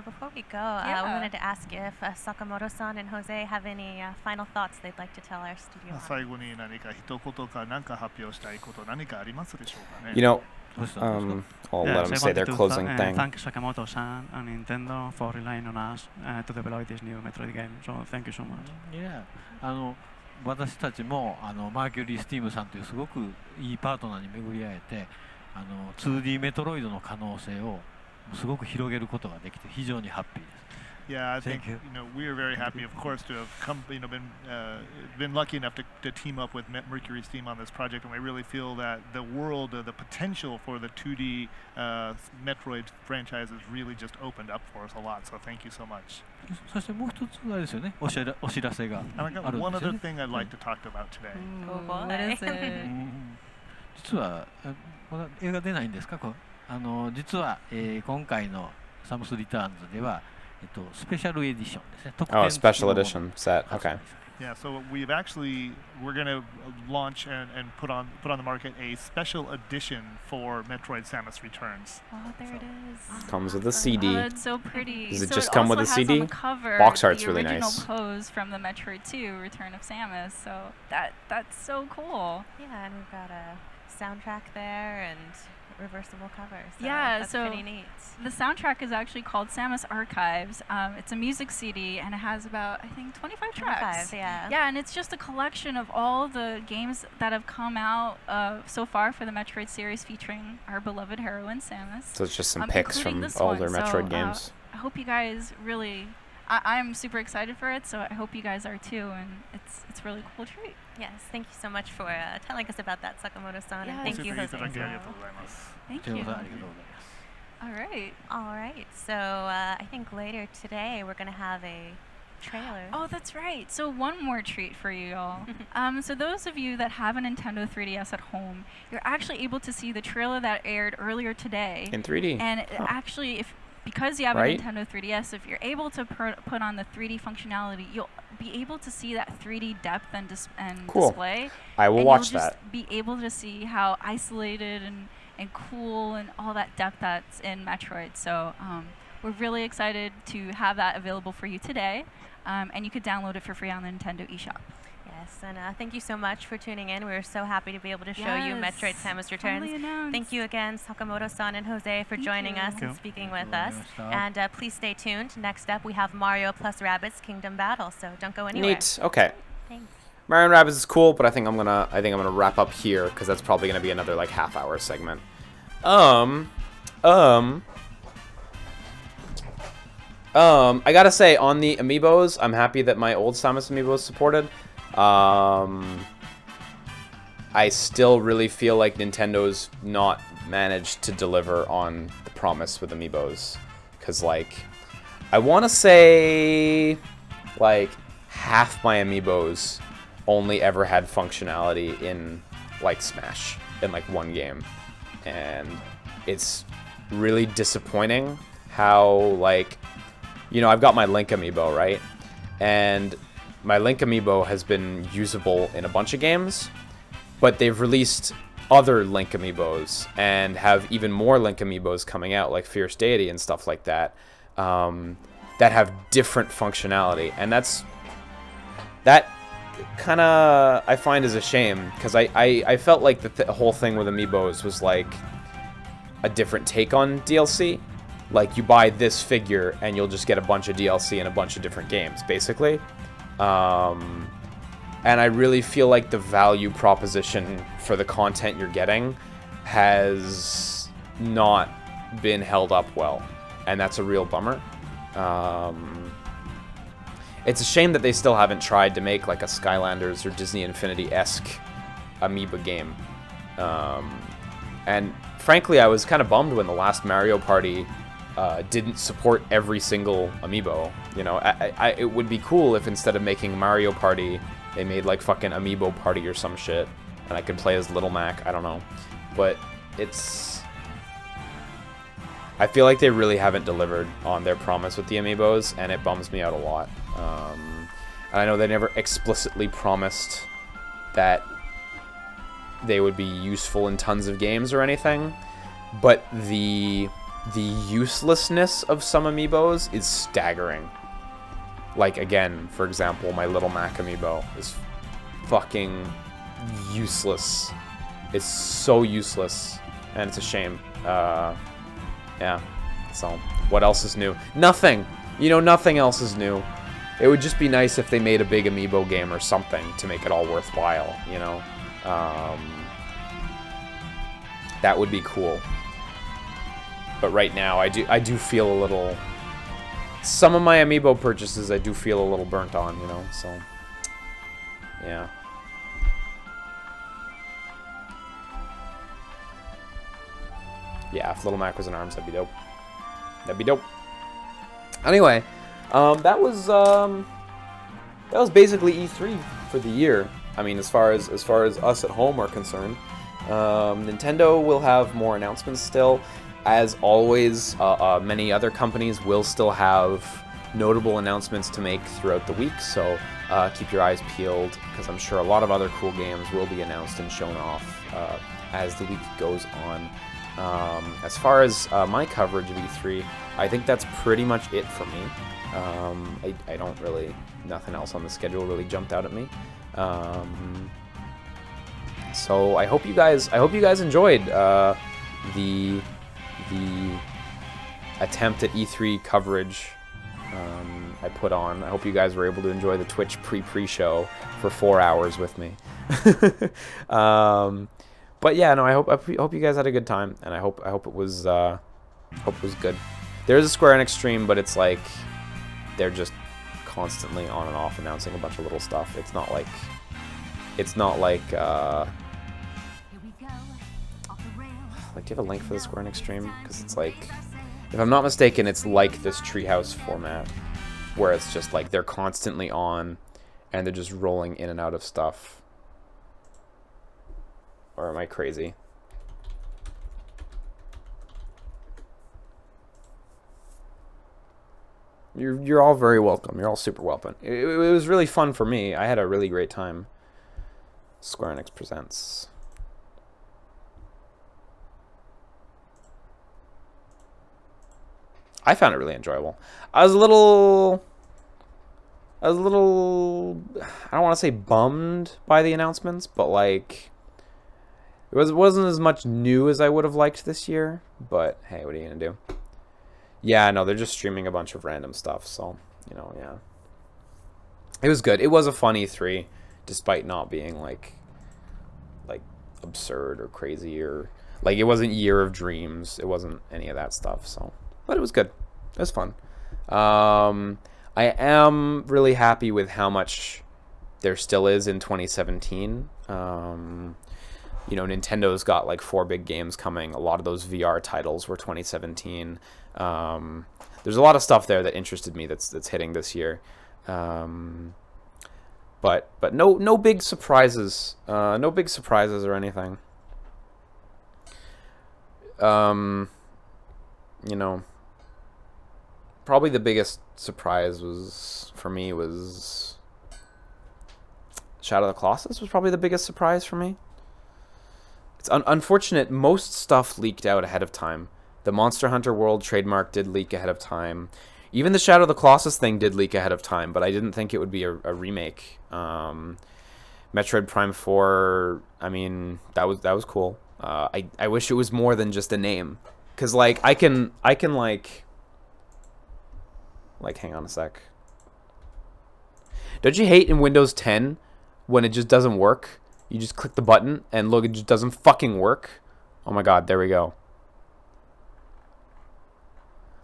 before we go, we wanted to ask if Sakamoto-san and Jose have any final thoughts they'd like to tell our studio audience. 最後に何か一言か何か発表したいこと何かありますでしょうかね。 You know, I'll let them I say their wanted to closing thing. thank Sakamoto-san and Nintendo for relying on us to develop this new Metroid game. So thank you so much. Yeah. 私たちもマーキュリー・スティームさんというすごくいいパートナーに巡り会えて2D メトロイドの可能性をすごく広げることができて非常にハッピーです。 Yeah, I think Thank you. we are very happy, of course, to have come, been lucky enough to team up with Mercury Steam on this project, and we really feel that the world, the potential for the 2D Metroid franchise has really just opened up for us a lot. So thank you so much. そしてもう一つあれですよね、お知らせが And I あ got るん one ですよ other ね。 thing I'd like to talk about today. What is it? 実はまだ映画出ないんですか？実は今回のサムスリターンズではスペシャルエディションですね。特典 Oh, a special edition set. Okay. Yeah, so we're going to launch and put on the market a special edition for Metroid Samus Returns. Oh, there it is. Comes with a CD. Oh, it's so pretty. Does it So just it come also with a has CD? on the cover Box art's the really original nice. pose from the Metroid 2 Return of Samus. So that's so cool. Yeah, and we've got a soundtrack there and reversible covers. So Yeah, that's so pretty neat. the soundtrack is actually called Samus Archives. It's a music CD and it has about, I think, 25 tracks. 25, yeah. Yeah, and it's just a collection of all the games that have come out so far for the Metroid series featuring our beloved heroine Samus. So it's just some picks including from this older one. Metroid So, games. I hope you guys really... I'm super excited for it, so I hope you guys are too, and it's a really cool treat. Yes, thank you so much for telling us about that, Sakamoto-san, and Yes. thank you, Jose. as well. Thank you. All right. All right. So I think later today we're going to have a trailer. Oh, that's right. So one more treat for you all. So those of you that have a Nintendo 3DS at home, you're actually able to see the trailer that aired earlier today. In 3D. And actually, if because you have right? a Nintendo 3DS, if you're able to put on the 3D functionality, you'll be able to see that 3D depth and, Cool. display. I will and watch you'll just that. be able to see how isolated and cool and all that depth that's in Metroid. So we're really excited to have that available for you today. And you could download it for free on the Nintendo eShop. Yes, and thank you so much for tuning in. We're so happy to be able to show you Metroid Samus Returns. Thank you again, Sakamoto-san and Jose, for joining us and speaking with us. And please stay tuned. Next up, we have Mario plus Rabbids Kingdom Battle, so don't go anywhere. Neat. Okay. Thanks. Mario & Rabbids is cool, but I think I'm gonna wrap up here because that's probably gonna be another like half-hour segment. I gotta say, on the amiibos, I'm happy that my old Samus amiibo is supported. I still really feel like Nintendo's not managed to deliver on the promise with amiibos. Because, like, I want to say, like, half my amiibos only ever had functionality in, like, Smash, in, like, one game. And it's really disappointing how, like, you know, I've got my Link amiibo, right? And my Link amiibo has been usable in a bunch of games, but they've released other Link amiibos and have even more Link amiibos coming out, like Fierce Deity and stuff like that, that have different functionality. And that kind of, I find, is a shame, because I felt like the whole thing with amiibos was like a different take on DLC. Like, you buy this figure and you'll just get a bunch of DLC in a bunch of different games, basically. And I really feel like the value proposition for the content you're getting has not been held up well. And that's a real bummer. It's a shame that they still haven't tried to make like a Skylanders or Disney Infinity-esque amiibo game. And frankly, I was kind of bummed when the last Mario Party didn't support every single amiibo. You know, it would be cool if instead of making Mario Party, they made like fucking Amiibo Party or some shit, and I could play as Little Mac. I don't know, but I feel like they really haven't delivered on their promise with the amiibos, and it bums me out a lot. And I know they never explicitly promised that they would be useful in tons of games or anything, but the uselessness of some amiibos is staggering. Like, again, for example, my Little Mac amiibo is fucking useless. It's so useless, and it's a shame. Yeah, so what else is new? Nothing! You know, nothing else is new. It would just be nice if they made a big amiibo game or something to make it all worthwhile, you know? That would be cool. But right now, I do feel a little... Some of my amiibo purchases I do feel a little burnt on, you know, so... Yeah. Yeah, if Little Mac was in ARMS, that'd be dope. That'd be dope. Anyway, that was basically E3 for the year. I mean, as far as us at home are concerned. Nintendo will have more announcements still. As always, many other companies will still have notable announcements to make throughout the week, so keep your eyes peeled, because I'm sure a lot of other cool games will be announced and shown off as the week goes on. As far as my coverage of E3, I think that's pretty much it for me. I don't really, nothing else on the schedule really jumped out at me. So I hope you guys enjoyed the attempt at E3 coverage I put on. I hope you guys were able to enjoy the Twitch pre-show for 4 hours with me. But yeah, no, I hope you guys had a good time, and I hope it was good. There's a Square Enix stream, but it's like they're just constantly on and off announcing a bunch of little stuff. It's not like do you have a link for the Square Enix stream? Because it's like, if I'm not mistaken, it's like this Treehouse format, where it's just like they're constantly on, and they're just rolling in and out of stuff. Or am I crazy? You're all very welcome. You're all super welcome. It was really fun for me. I had a really great time. Square Enix presents. I found it really enjoyable. I was a little, I don't want to say bummed by the announcements, but like, it wasn't as much new as I would have liked this year. But hey, what are you gonna do? Yeah, no, they're just streaming a bunch of random stuff, so you know, yeah. It was good. It was a fun E3, despite not being like absurd or crazy or like it wasn't Year of Dreams. It wasn't any of that stuff. So, but it was good. It was fun. I am really happy with how much there still is in 2017. You know, Nintendo's got like 4 big games coming. A lot of those VR titles were 2017. There's a lot of stuff there that interested me that's hitting this year. But no big surprises. No big surprises or anything. You know, probably the biggest surprise for me was Shadow of the Colossus was probably the biggest surprise for me. It's unfortunate. Most stuff leaked out ahead of time. The Monster Hunter World trademark did leak ahead of time. Even the Shadow of the Colossus thing did leak ahead of time, but I didn't think it would be a remake. Metroid Prime 4, I mean, that was cool. I wish it was more than just a name, cause like I can like hang on a sec. Don't you hate in Windows 10 when it just doesn't work? You just click the button and look, it just doesn't fucking work. Oh my god, there we go.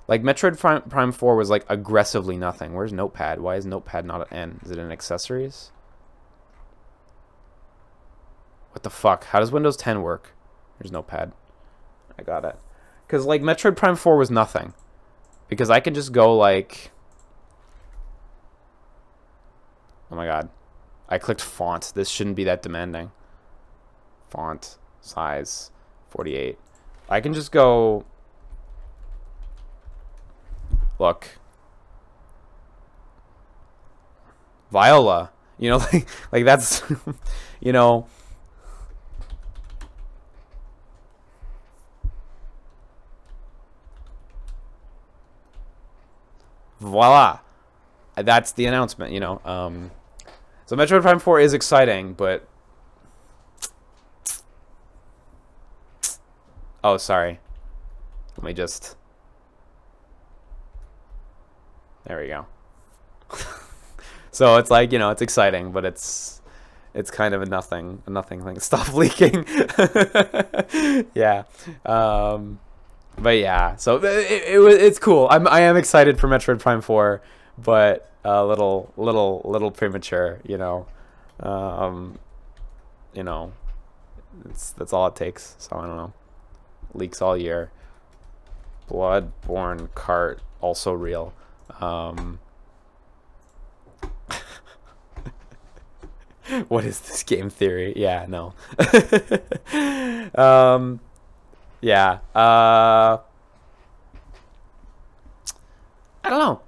Like, Metroid Prime 4 was, like, aggressively nothing. Where's Notepad? Why is Notepad not an N? Is it in accessories? What the fuck? How does Windows 10 work? There's Notepad. I got it. Because, like, Metroid Prime 4 was nothing. Because I can just go, like... Oh my god. I clicked font. This shouldn't be that demanding. Font. Size. 48. I can just go... Look. Viola. You know, like that's, you know. Voila. That's the announcement, you know. So Metroid Prime 4 is exciting, but... Oh, sorry. Let me just... There we go. So it's like, you know, it's exciting, but it's kind of a nothing thing. Stop leaking. Yeah. But yeah, so it's cool. I am excited for Metroid Prime 4, but a little premature, you know. You know, that's all it takes. So I don't know. Leaks all year. Bloodborne cart also real. What is this game theory? Yeah, no. Yeah. I don't know.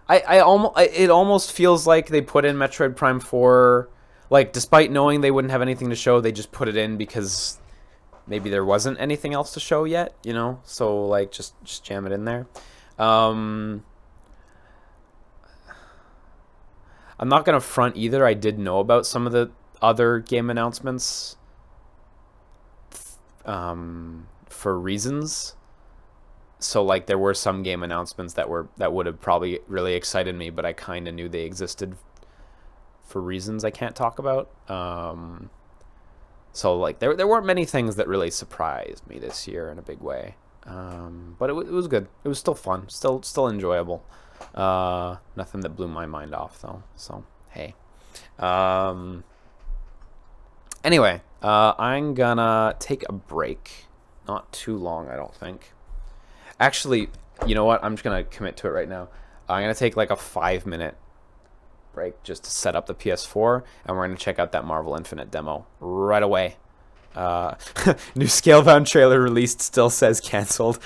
It almost feels like they put in Metroid Prime 4, like, despite knowing they wouldn't have anything to show, they just put it in because maybe there wasn't anything else to show yet, you know? So, like, just jam it in there. I'm not going to front either. I did know about some of the other game announcements for reasons. So, like, there were some game announcements that would have probably really excited me, but I kind of knew they existed for reasons I can't talk about. So, like, there weren't many things that really surprised me this year in a big way. But it was good. It was still fun. Still enjoyable. Nothing that blew my mind off, though. So, hey. Anyway, I'm gonna take a break. Not too long, I don't think. Actually, you know what? I'm just gonna commit to it right now. I'm gonna take like a 5-minute break just to set up the PS4, and we're gonna check out that Marvel Infinite demo right away. New Scalebound trailer released, still says cancelled.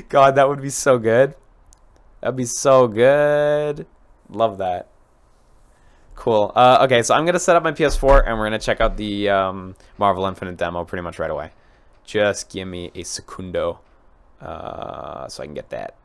God, that would be so good. That'd be so good. Love that. Cool. Okay, so I'm going to set up my PS4 and we're going to check out the Marvel Infinite demo pretty much right away. Just give me a secundo so I can get that.